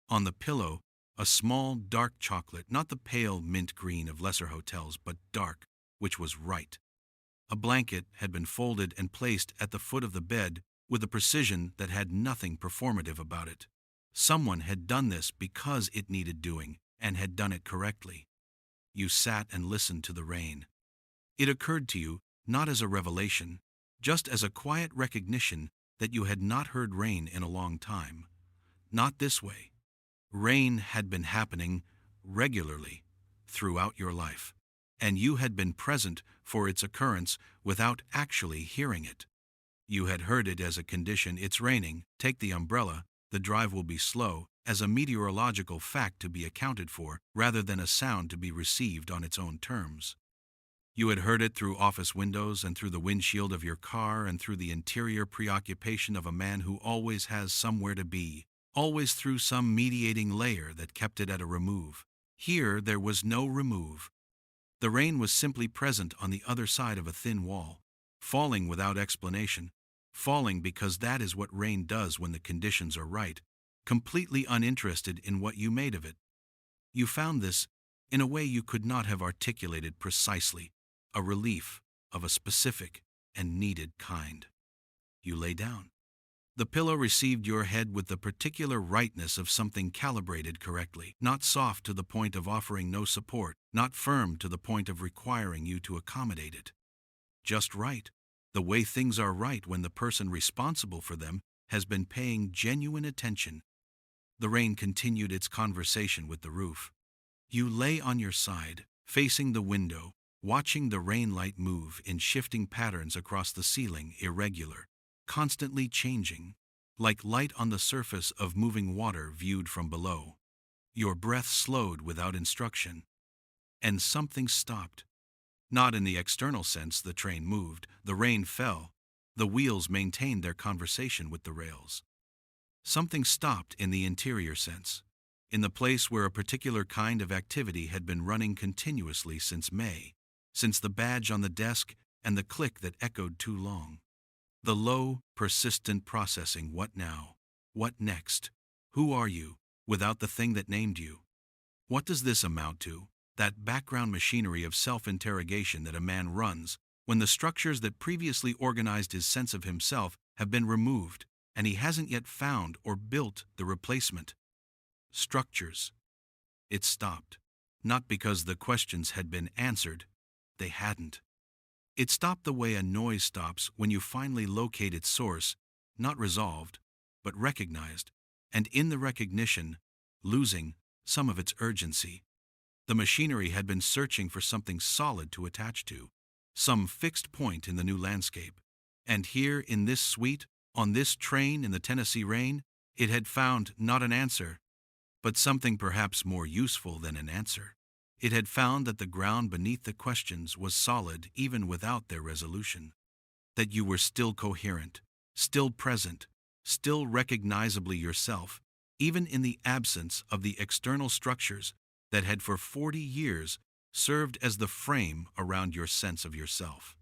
On the pillow, a small, dark chocolate, not the pale mint green of lesser hotels, but dark, which was right. A blanket had been folded and placed at the foot of the bed with a precision that had nothing performative about it. Someone had done this because it needed doing, and had done it correctly. You sat and listened to the rain. It occurred to you not as a revelation, just as a quiet recognition that you had not heard rain in a long time. Not this way. Rain had been happening regularly throughout your life, and you had been present for its occurrence without actually hearing it. You had heard it as a condition: it's raining, take the umbrella, the drive will be slow, as a meteorological fact to be accounted for rather than a sound to be received on its own terms. You had heard it through office windows and through the windshield of your car and through the interior preoccupation of a man who always has somewhere to be, always through some mediating layer that kept it at a remove. Here there was no remove. The rain was simply present on the other side of a thin wall, falling without explanation, falling because that is what rain does when the conditions are right, completely uninterested in what you made of it. You found this, in a way you could not have articulated precisely, a relief of a specific and needed kind. You lay down. The pillow received your head with the particular rightness of something calibrated correctly, not soft to the point of offering no support, not firm to the point of requiring you to accommodate it. Just right, the way things are right when the person responsible for them has been paying genuine attention. The rain continued its conversation with the roof. You lay on your side, facing the window, watching the rain light move in shifting patterns across the ceiling, irregular, constantly changing, like light on the surface of moving water viewed from below. Your breath slowed without instruction, and something stopped. Not in the external sense: the train moved, the rain fell, the wheels maintained their conversation with the rails. Something stopped in the interior sense, in the place where a particular kind of activity had been running continuously since May, since the badge on the desk and the click that echoed too long. The low, persistent processing: what now? What next? Who are you, without the thing that named you? What does this amount to? That background machinery of self-interrogation that a man runs when the structures that previously organized his sense of himself have been removed, and he hasn't yet found or built the replacement. Structures. It stopped, not because the questions had been answered. They hadn't. It stopped the way a noise stops when you finally locate its source, not resolved, but recognized, and in the recognition, losing some of its urgency. The machinery had been searching for something solid to attach to, some fixed point in the new landscape. And here in this suite, on this train in the Tennessee rain, it had found not an answer, but something perhaps more useful than an answer. It had found that the ground beneath the questions was solid even without their resolution, that you were still coherent, still present, still recognizably yourself, even in the absence of the external structures that had for 40 years served as the frame around your sense of yourself.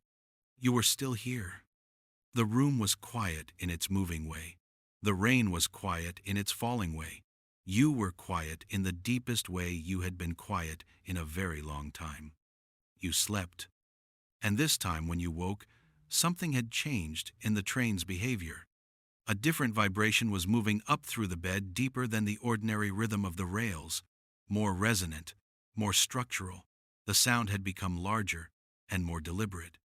You were still here. The room was quiet in its moving way. The rain was quiet in its falling way. You were quiet in the deepest way you had been quiet in a very long time. You slept. And this time when you woke, something had changed in the train's behavior. A different vibration was moving up through the bed, deeper than the ordinary rhythm of the rails, more resonant, more structural. The sound had become larger and more deliberate.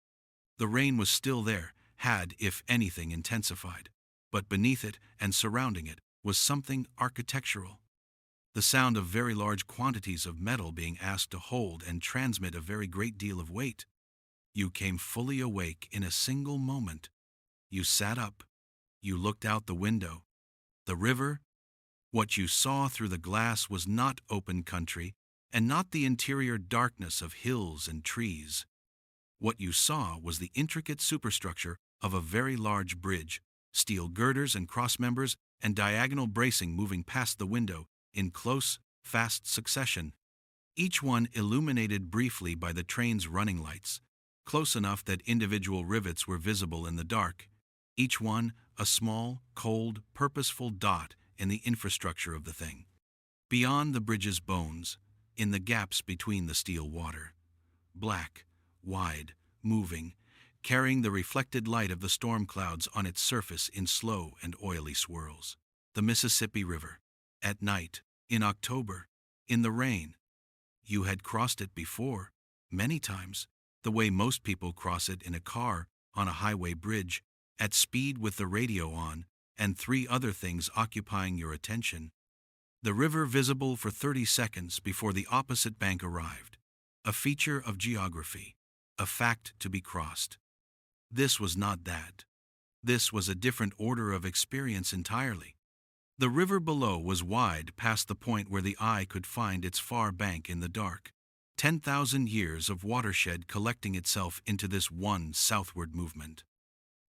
The rain was still there, had, if anything, intensified. But beneath it and surrounding it was something architectural. The sound of very large quantities of metal being asked to hold and transmit a very great deal of weight. You came fully awake in a single moment. You sat up. You looked out the window. The river, what you saw through the glass was not open country and not the interior darkness of hills and trees. What you saw was the intricate superstructure of a very large bridge, steel girders and cross members and diagonal bracing moving past the window in close, fast succession, each one illuminated briefly by the train's running lights, close enough that individual rivets were visible in the dark, each one a small, cold, purposeful dot in the infrastructure of the thing. Beyond the bridge's bones, in the gaps between the steel water, black, wide, moving, carrying the reflected light of the storm clouds on its surface in slow and oily swirls. The Mississippi River, at night, in October, in the rain. You had crossed it before, many times, the way most people cross it in a car, on a highway bridge, at speed with the radio on, and 3 other things occupying your attention. The river visible for 30 seconds before the opposite bank arrived. A feature of geography, a fact to be crossed. This was not that. This was a different order of experience entirely. The river below was wide past the point where the eye could find its far bank in the dark. 10,000 years of watershed collecting itself into this one southward movement.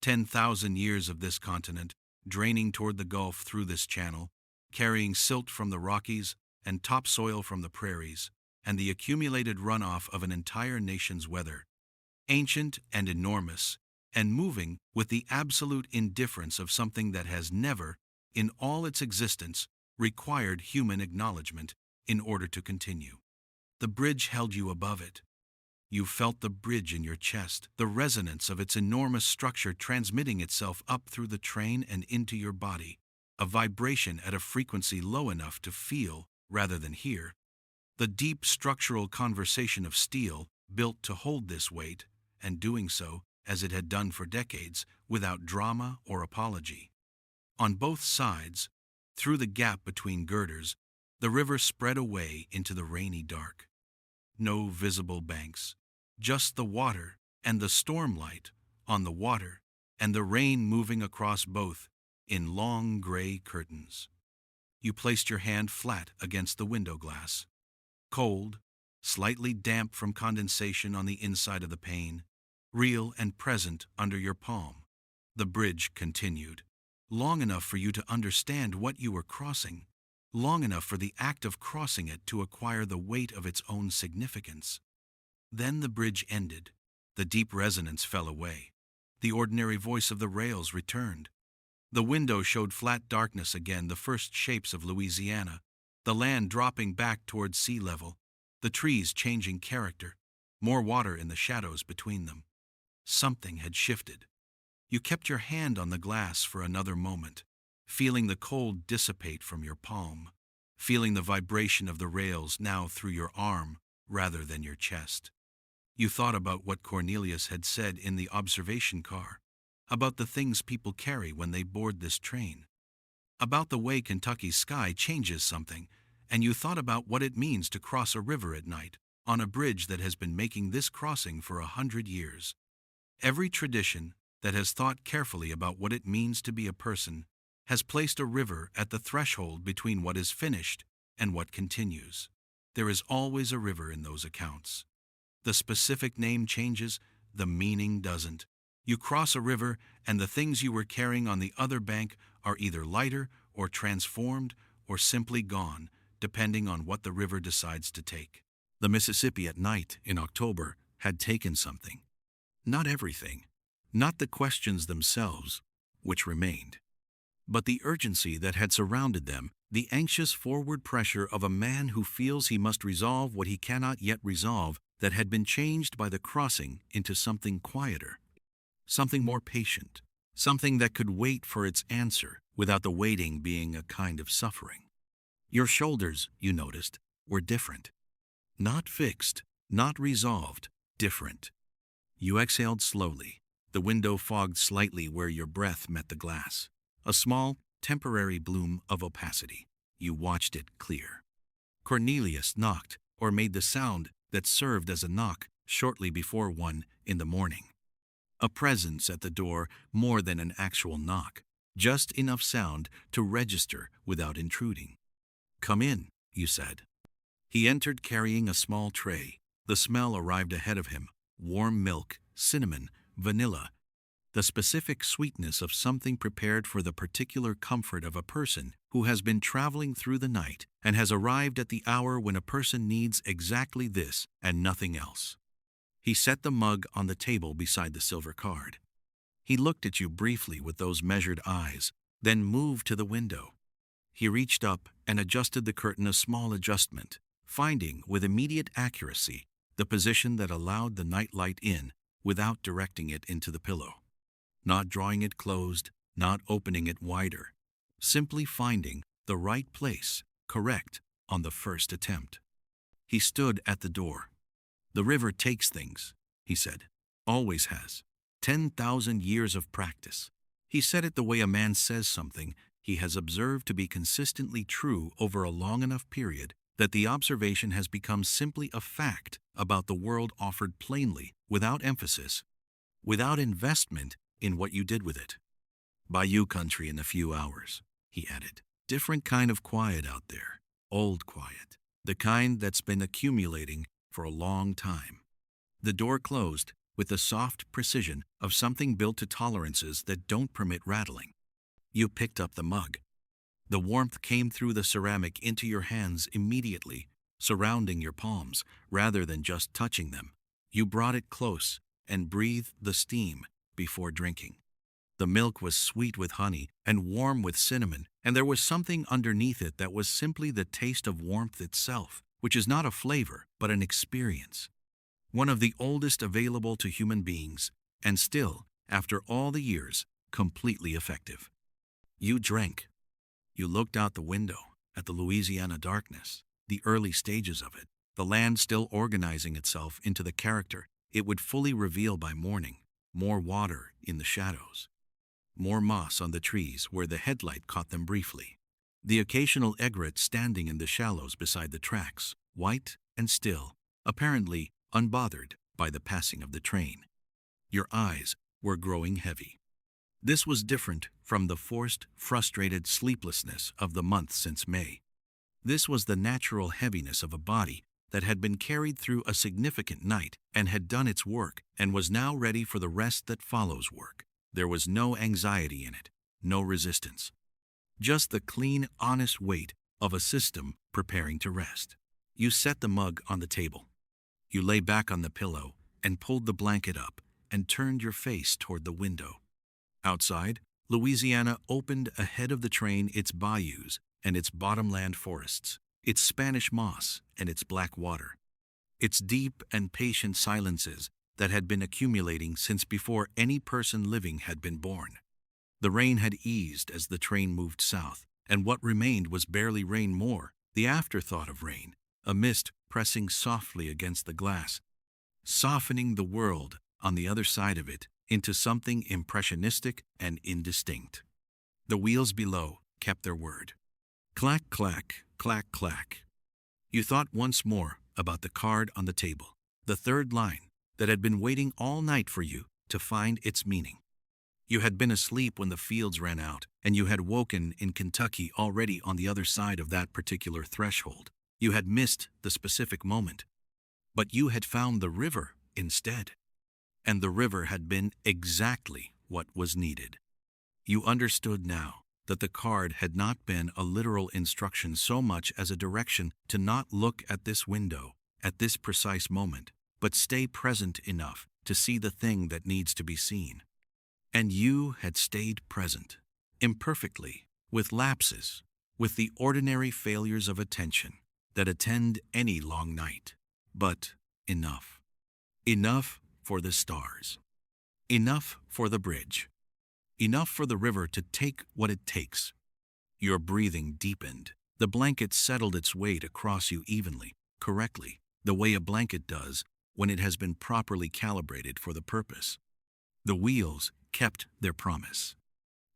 10,000 years of this continent draining toward the Gulf through this channel, carrying silt from the Rockies and topsoil from the prairies, and the accumulated runoff of an entire nation's weather. Ancient and enormous, and moving with the absolute indifference of something that has never, in all its existence, required human acknowledgement in order to continue. The bridge held you above it. You felt the bridge in your chest, the resonance of its enormous structure transmitting itself up through the train and into your body, a vibration at a frequency low enough to feel rather than hear. The deep structural conversation of steel built to hold this weight, and doing so, as it had done for decades, without drama or apology. On both sides, through the gap between girders, the river spread away into the rainy dark. No visible banks, just the water and the storm light on the water, and the rain moving across both in long gray curtains. You placed your hand flat against the window glass. Cold, slightly damp from condensation on the inside of the pane, real and present under your palm. The bridge continued, long enough for you to understand what you were crossing, long enough for the act of crossing it to acquire the weight of its own significance. Then the bridge ended. The deep resonance fell away. The ordinary voice of the rails returned. The window showed flat darkness again, the first shapes of Louisiana, the land dropping back towards sea level, the trees changing character, more water in the shadows between them. Something had shifted. You kept your hand on the glass for another moment, feeling the cold dissipate from your palm, feeling the vibration of the rails now through your arm rather than your chest. You thought about what Cornelius had said in the observation car, about the things people carry when they board this train, about the way Kentucky's sky changes something, and you thought about what it means to cross a river at night on a bridge that has been making this crossing for 100 years. Every tradition that has thought carefully about what it means to be a person has placed a river at the threshold between what is finished and what continues. There is always a river in those accounts. The specific name changes, the meaning doesn't. You cross a river, and the things you were carrying on the other bank are either lighter or transformed or simply gone, depending on what the river decides to take. The Mississippi at night in October had taken something. Not everything, not the questions themselves, which remained, but the urgency that had surrounded them, the anxious forward pressure of a man who feels he must resolve what he cannot yet resolve, that had been changed by the crossing into something quieter, something more patient, something that could wait for its answer without the waiting being a kind of suffering. Your shoulders, you noticed, were different. Not fixed, not resolved, different. You exhaled slowly. The window fogged slightly where your breath met the glass. A small, temporary bloom of opacity. You watched it clear. Cornelius knocked, or made the sound that served as a knock shortly before 1 in the morning. A presence at the door more than an actual knock, just enough sound to register without intruding. "Come in," you said. He entered carrying a small tray. The smell arrived ahead of him. Warm milk, cinnamon, vanilla. The specific sweetness of something prepared for the particular comfort of a person who has been traveling through the night and has arrived at the hour when a person needs exactly this and nothing else. He set the mug on the table beside the silver card. He looked at you briefly with those measured eyes, then moved to the window. He reached up and adjusted the curtain, a small adjustment, finding with immediate accuracy the position that allowed the night light in without directing it into the pillow. Not drawing it closed, not opening it wider, simply finding the right place, correct, on the first attempt. He stood at the door. "The river takes things," he said. "Always has. 10,000 years of practice." He said it the way a man says something he has observed to be consistently true over a long enough period that the observation has become simply a fact about the world, offered plainly, without emphasis, without investment in what you did with it. "Bayou country in a few hours," he added. "Different kind of quiet out there. Old quiet. The kind that's been accumulating for a long time." The door closed with the soft precision of something built to tolerances that don't permit rattling. You picked up the mug. The warmth came through the ceramic into your hands immediately, surrounding your palms rather than just touching them. You brought it close and breathed the steam before drinking. The milk was sweet with honey and warm with cinnamon, and there was something underneath it that was simply the taste of warmth itself, which is not a flavor, but an experience. One of the oldest available to human beings, and still, after all the years, completely effective. You drank. You looked out the window at the Louisiana darkness, the early stages of it, the land still organizing itself into the character it would fully reveal by morning. More water in the shadows. More moss on the trees where the headlight caught them briefly. The occasional egret standing in the shallows beside the tracks, white and still, apparently unbothered by the passing of the train. Your eyes were growing heavy. This was different from the forced, frustrated sleeplessness of the month since May. This was the natural heaviness of a body that had been carried through a significant night and had done its work and was now ready for the rest that follows work. There was no anxiety in it, no resistance. Just the clean, honest weight of a system preparing to rest. You set the mug on the table. You lay back on the pillow and pulled the blanket up and turned your face toward the window. Outside, Louisiana opened ahead of the train its bayous and its bottomland forests, its Spanish moss and its black water, its deep and patient silences that had been accumulating since before any person living had been born. The rain had eased as the train moved south, and what remained was barely rain more, the afterthought of rain, a mist pressing softly against the glass, softening the world on the other side of it into something impressionistic and indistinct. The wheels below kept their word. Clack, clack, clack, clack. You thought once more about the card on the table, the third line that had been waiting all night for you to find its meaning. You had been asleep when the fields ran out, and you had woken in Kentucky already on the other side of that particular threshold. You had missed the specific moment, but you had found the river instead. And the river had been exactly what was needed. You understood now that the card had not been a literal instruction so much as a direction to not look at this window at this precise moment, but stay present enough to see the thing that needs to be seen. And you had stayed present, imperfectly, with lapses, with the ordinary failures of attention that attend any long night, but enough. Enough for the stars. Enough for the bridge. Enough for the river to take what it takes. Your breathing deepened. The blanket settled its weight across you evenly, correctly, the way a blanket does when it has been properly calibrated for the purpose. The wheels kept their promise.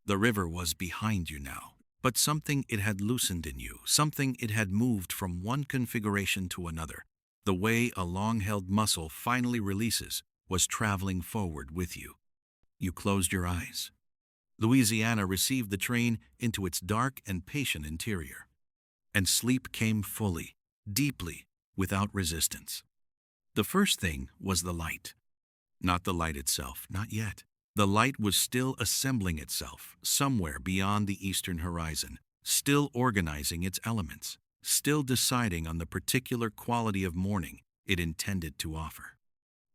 The river was behind you now, but something it had loosened in you, something it had moved from one configuration to another, the way a long-held muscle finally releases, was traveling forward with you. You closed your eyes. Louisiana received the train into its dark and patient interior. And sleep came fully, deeply, without resistance. The first thing was the light. Not the light itself, not yet. The light was still assembling itself somewhere beyond the eastern horizon, still organizing its elements, still deciding on the particular quality of morning it intended to offer.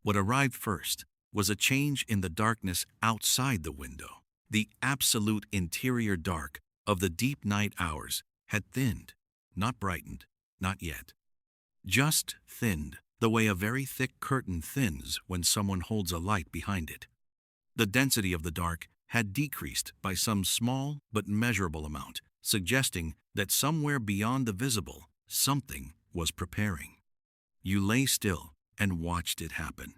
What arrived first was a change in the darkness outside the window. The absolute interior dark of the deep night hours had thinned, not brightened, not yet. Just thinned, the way a very thick curtain thins when someone holds a light behind it. The density of the dark had decreased by some small but measurable amount, suggesting that somewhere beyond the visible, something was preparing. You lay still and watched it happen.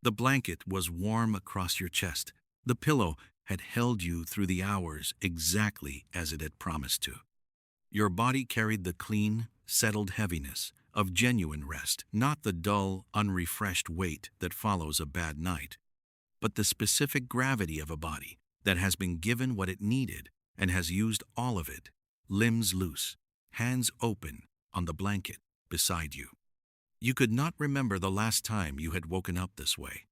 The blanket was warm across your chest. The pillow had held you through the hours exactly as it had promised to. Your body carried the clean, settled heaviness of genuine rest, not the dull, unrefreshed weight that follows a bad night, but the specific gravity of a body that has been given what it needed and has used all of it, limbs loose, hands open on the blanket beside you. You could not remember the last time you had woken up this way.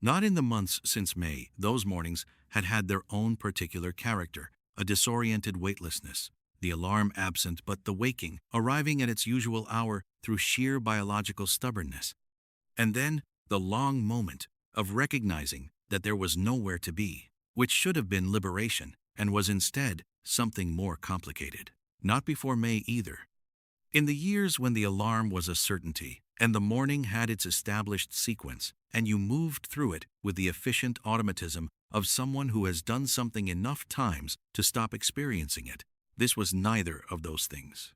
Not in the months since May, those mornings had had their own particular character, a disoriented weightlessness, the alarm absent but the waking arriving at its usual hour through sheer biological stubbornness. And then the long moment of recognizing that there was nowhere to be, which should have been liberation and was instead something more complicated. Not before May either. In the years when the alarm was a certainty and the morning had its established sequence, and you moved through it with the efficient automatism of someone who has done something enough times to stop experiencing it, this was neither of those things.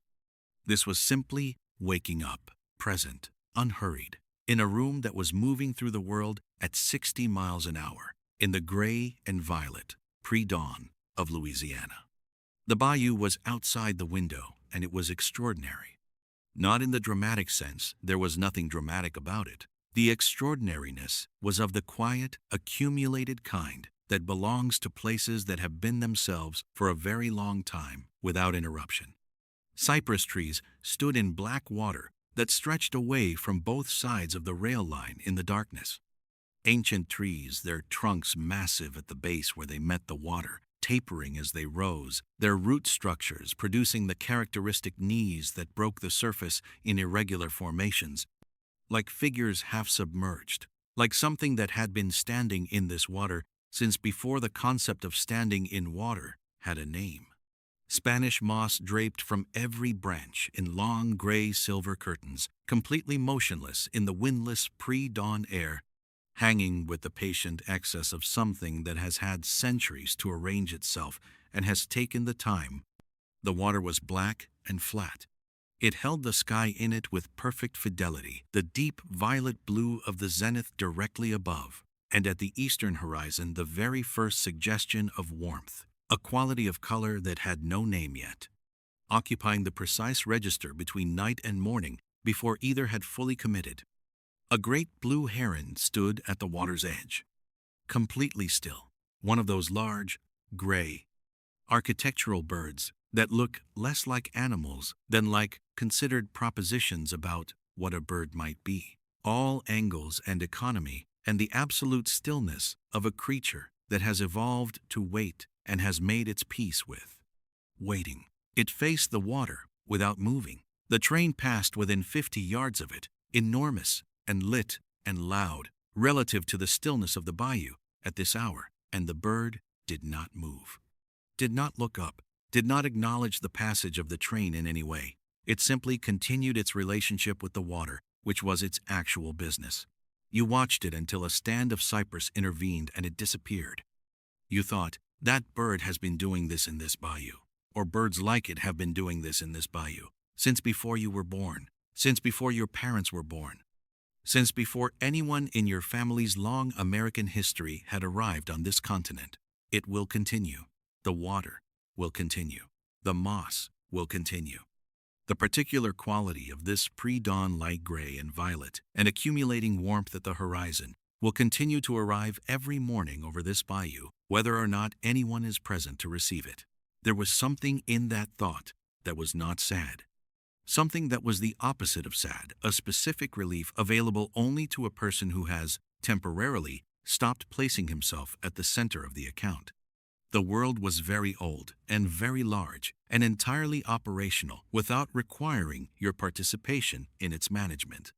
This was simply waking up, present, unhurried, in a room that was moving through the world at 60 miles an hour, in the gray and violet pre-dawn of Louisiana. The bayou was outside the window, and it was extraordinary. Not in the dramatic sense, there was nothing dramatic about it. The extraordinariness was of the quiet, accumulated kind that belongs to places that have been themselves for a very long time without interruption. Cypress trees stood in black water that stretched away from both sides of the rail line in the darkness. Ancient trees, their trunks massive at the base where they met the water, tapering as they rose, their root structures producing the characteristic knees that broke the surface in irregular formations, like figures half submerged, like something that had been standing in this water since before the concept of standing in water had a name. Spanish moss draped from every branch in long gray silver curtains, completely motionless in the windless pre-dawn air, hanging with the patient excess of something that has had centuries to arrange itself and has taken the time. The water was black and flat. It held the sky in it with perfect fidelity, the deep violet blue of the zenith directly above, and at the eastern horizon the very first suggestion of warmth, a quality of color that had no name yet, occupying the precise register between night and morning before either had fully committed. A great blue heron stood at the water's edge, completely still, one of those large, gray, architectural birds that look less like animals than like considered propositions about what a bird might be. All angles and economy and the absolute stillness of a creature that has evolved to wait and has made its peace with. waiting. It faced the water without moving. The train passed within 50 yards of it, enormous and lit and loud relative to the stillness of the bayou at this hour, and the bird did not move, did not look up, did not acknowledge the passage of the train in any way. It simply continued its relationship with the water, which was its actual business. You watched it until a stand of cypress intervened and it disappeared. You thought, that bird has been doing this in this bayou, or birds like it have been doing this in this bayou, since before you were born, since before your parents were born, since before anyone in your family's long American history had arrived on this continent. It will continue. The water will continue. The moss will continue. The particular quality of this pre-dawn light gray and violet and accumulating warmth at the horizon will continue to arrive every morning over this bayou, whether or not anyone is present to receive it. There was something in that thought that was not sad. Something that was the opposite of sad, a specific relief available only to a person who has, temporarily, stopped placing himself at the center of the account. The world was very old and very large and entirely operational without requiring your participation in its management.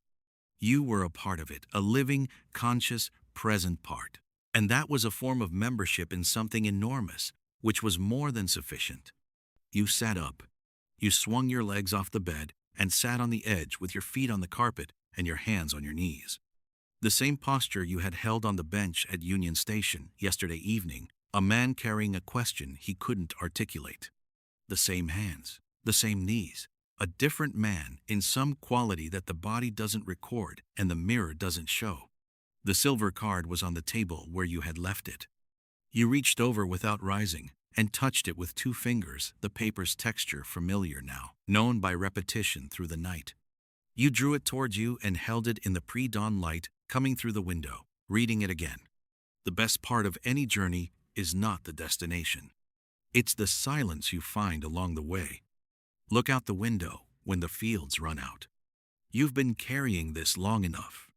You were a part of it, a living, conscious, present part. And that was a form of membership in something enormous, which was more than sufficient. You sat up. You swung your legs off the bed and sat on the edge with your feet on the carpet and your hands on your knees. The same posture you had held on the bench at Union Station yesterday evening, a man carrying a question he couldn't articulate. The same hands, the same knees, a different man in some quality that the body doesn't record and the mirror doesn't show. The silver card was on the table where you had left it. You reached over without rising and touched it with 2 fingers, the paper's texture familiar now, known by repetition through the night. You drew it towards you and held it in the pre-dawn light coming through the window, reading it again. The best part of any journey is not the destination. It's the silence you find along the way. Look out the window when the fields run out. You've been carrying this long enough.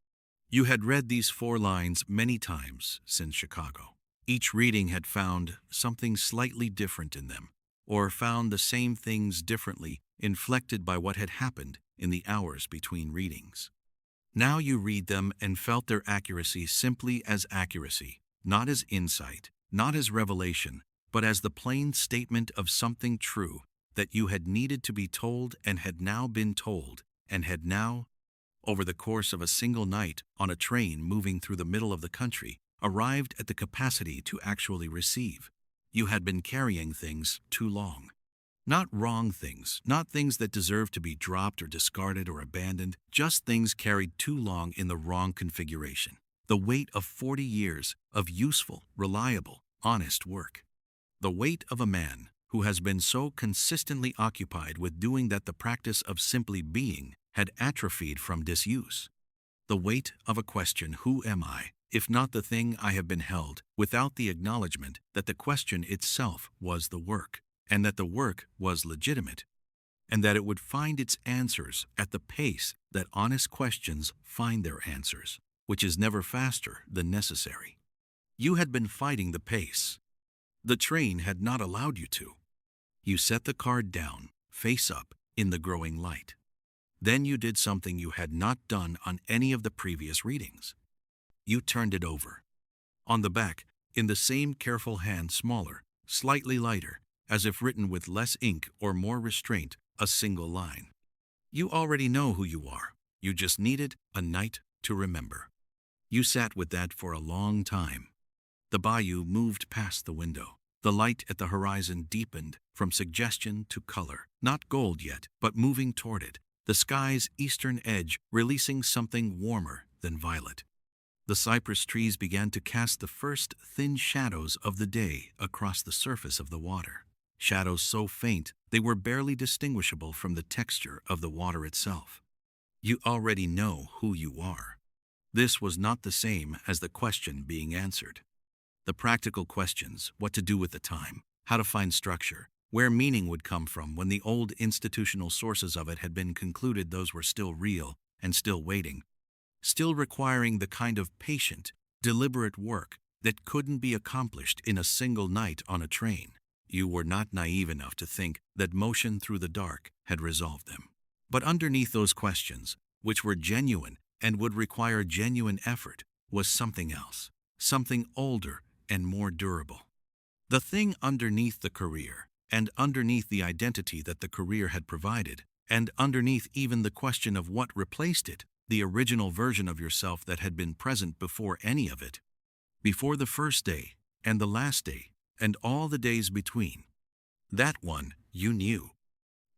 You had read these 4 lines many times since Chicago. Each reading had found something slightly different in them, or found the same things differently inflected by what had happened in the hours between readings. Now you read them and felt their accuracy simply as accuracy, not as insight, not as revelation, but as the plain statement of something true that you had needed to be told and had now been told, and had now, over the course of a single night on a train moving through the middle of the country, arrived at the capacity to actually receive. You had been carrying things too long. Not wrong things, not things that deserve to be dropped or discarded or abandoned, just things carried too long in the wrong configuration. The weight of 40 years of useful, reliable, honest work. The weight of a man who has been so consistently occupied with doing that the practice of simply being had atrophied from disuse. The weight of a question, who am I, if not the thing I have been held, without the acknowledgement that the question itself was the work, and that the work was legitimate, and that it would find its answers at the pace that honest questions find their answers, which is never faster than necessary. You had been fighting the pace. The train had not allowed you to. You set the card down, face up, in the growing light. Then you did something you had not done on any of the previous readings. You turned it over. On the back, in the same careful hand, smaller, slightly lighter, as if written with less ink or more restraint, a single line. You already know who you are. You just needed a night to remember. You sat with that for a long time. The bayou moved past the window. The light at the horizon deepened from suggestion to color, not gold yet, but moving toward it, the sky's eastern edge releasing something warmer than violet. The cypress trees began to cast the first thin shadows of the day across the surface of the water. Shadows so faint they were barely distinguishable from the texture of the water itself. You already know who you are. This was not the same as the question being answered. The practical questions, what to do with the time, how to find structure, where meaning would come from when the old institutional sources of it had been concluded those were still real and still waiting, still requiring the kind of patient, deliberate work that couldn't be accomplished in a single night on a train. You were not naive enough to think that motion through the dark had resolved them. But underneath those questions, which were genuine and would require genuine effort, was something else, something older and more durable. The thing underneath the career, and underneath the identity that the career had provided, and underneath even the question of what replaced it, the original version of yourself that had been present before any of it, before the first day, and the last day, and all the days between. That one you knew.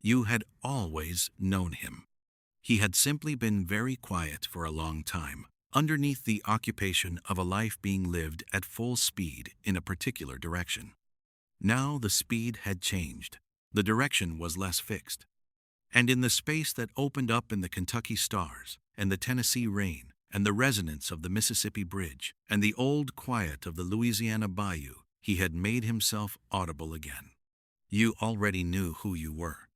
You had always known him. He had simply been very quiet for a long time, underneath the occupation of a life being lived at full speed in a particular direction. Now the speed had changed. The direction was less fixed. And in the space that opened up in the Kentucky stars, and the Tennessee rain, and the resonance of the Mississippi Bridge, and the old quiet of the Louisiana bayou, he had made himself audible again. You already knew who you were.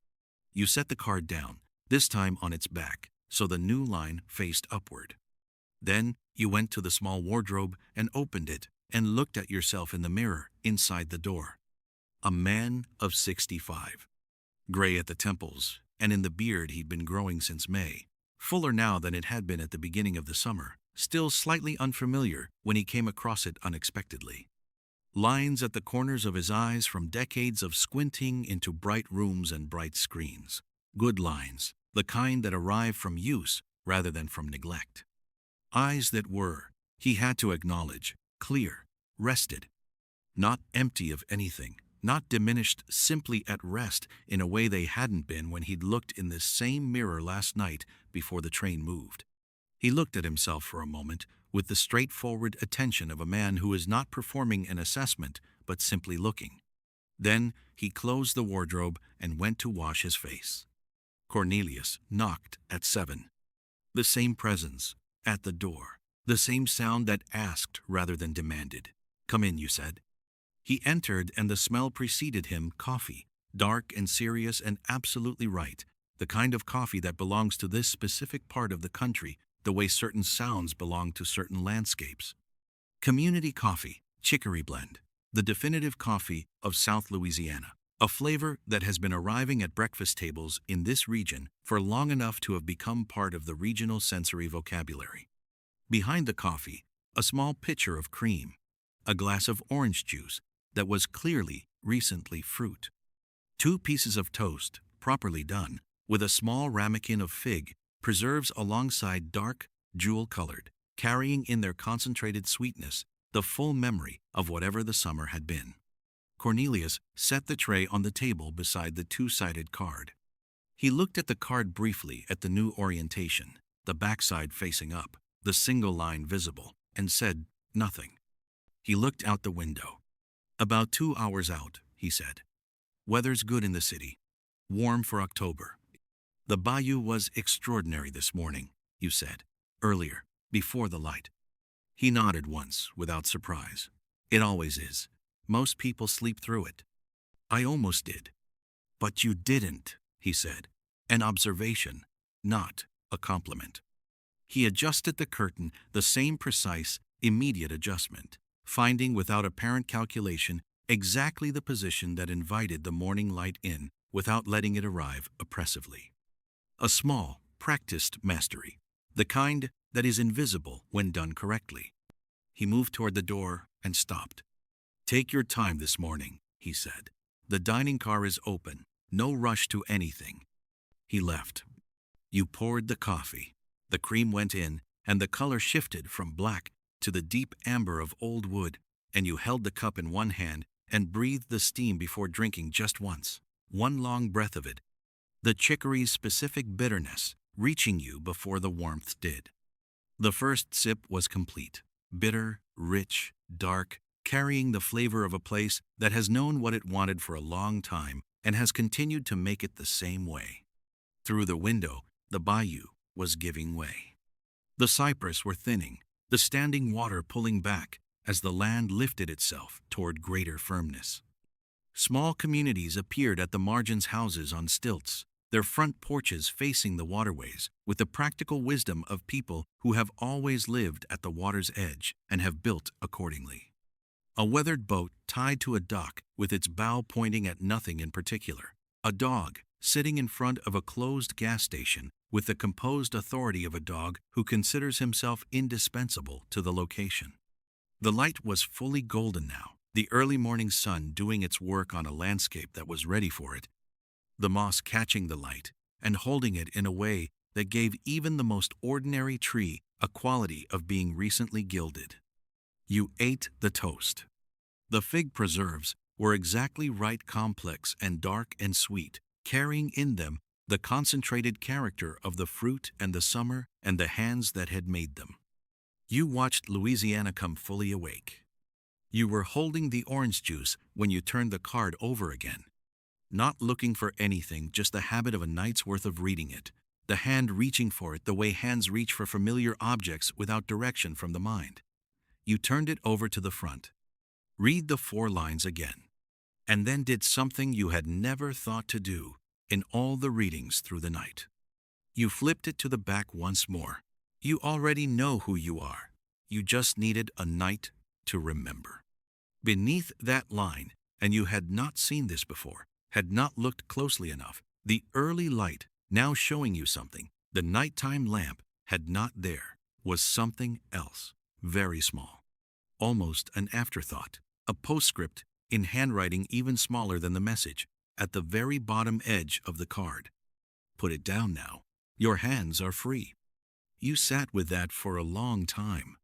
You set the card down, this time on its back, so the new line faced upward. Then you went to the small wardrobe and opened it and looked at yourself in the mirror inside the door. A man of 65. Gray at the temples, and in the beard he'd been growing since May, fuller now than it had been at the beginning of the summer, still slightly unfamiliar when he came across it unexpectedly. Lines at the corners of his eyes from decades of squinting into bright rooms and bright screens. Good lines, the kind that arrive from use rather than from neglect. Eyes that were, he had to acknowledge, clear, rested, not empty of anything, not diminished, simply at rest in a way they hadn't been when he'd looked in this same mirror last night before the train moved. He looked at himself for a moment with the straightforward attention of a man who is not performing an assessment but simply looking. Then he closed the wardrobe and went to wash his face. Cornelius knocked at 7. The same presence at the door, the same sound that asked rather than demanded. "Come in," you said. He entered and the smell preceded him, coffee, dark and serious and absolutely right, the kind of coffee that belongs to this specific part of the country, the way certain sounds belong to certain landscapes. Community coffee, chicory blend, the definitive coffee of South Louisiana, a flavor that has been arriving at breakfast tables in this region for long enough to have become part of the regional sensory vocabulary. Behind the coffee, a small pitcher of cream, a glass of orange juice that was clearly recently fruit. 2 pieces of toast, properly done, with a small ramekin of fig, preserves alongside dark, jewel-colored, carrying in their concentrated sweetness the full memory of whatever the summer had been. Cornelius set the tray on the table beside the 2-sided card. He looked at the card briefly at the new orientation, the backside facing up, the single line visible, and said nothing. He looked out the window. "About 2 hours out," he said. "Weather's good in the city. Warm for October." "The bayou was extraordinary this morning," you said, earlier, before the light. He nodded once, without surprise. "It always is. Most people sleep through it." "I almost did." "But you didn't," he said. An observation, not a compliment. He adjusted the curtain, the same precise, immediate adjustment, finding without apparent calculation exactly the position that invited the morning light in without letting it arrive oppressively. A small, practiced mastery, the kind that is invisible when done correctly. He moved toward the door and stopped. "Take your time this morning," he said. "The dining car is open. No rush to anything." He left. You poured the coffee. The cream went in, and the color shifted from black to the deep amber of old wood, and you held the cup in one hand and breathed the steam before drinking just once, one long breath of it, the chicory's specific bitterness reaching you before the warmth did. The first sip was complete, bitter, rich, dark, carrying the flavor of a place that has known what it wanted for a long time and has continued to make it the same way. Through the window, the bayou was giving way. The cypress were thinning, the standing water pulling back as the land lifted itself toward greater firmness. Small communities appeared at the margins, houses on stilts, their front porches facing the waterways, with the practical wisdom of people who have always lived at the water's edge and have built accordingly. A weathered boat tied to a dock with its bow pointing at nothing in particular. A dog sitting in front of a closed gas station with the composed authority of a dog who considers himself indispensable to the location. The light was fully golden now, the early morning sun doing its work on a landscape that was ready for it, the moss catching the light and holding it in a way that gave even the most ordinary tree a quality of being recently gilded. You ate the toast. The fig preserves were exactly right, complex and dark and sweet, carrying in them the concentrated character of the fruit and the summer and the hands that had made them. You watched Louisiana come fully awake. You were holding the orange juice when you turned the card over again. Not looking for anything, just the habit of a night's worth of reading it, the hand reaching for it the way hands reach for familiar objects without direction from the mind. You turned it over to the front. Read the 4 lines again. And then did something you had never thought to do in all the readings through the night. You flipped it to the back once more. You already know who you are. You just needed a night to remember. Beneath that line, and you had not seen this before, had not looked closely enough, the early light now showing you something, the nighttime lamp had not there, was something else, very small. Almost an afterthought, a postscript in handwriting even smaller than the message, at the very bottom edge of the card. Put it down now. Your hands are free. You sat with that for a long time.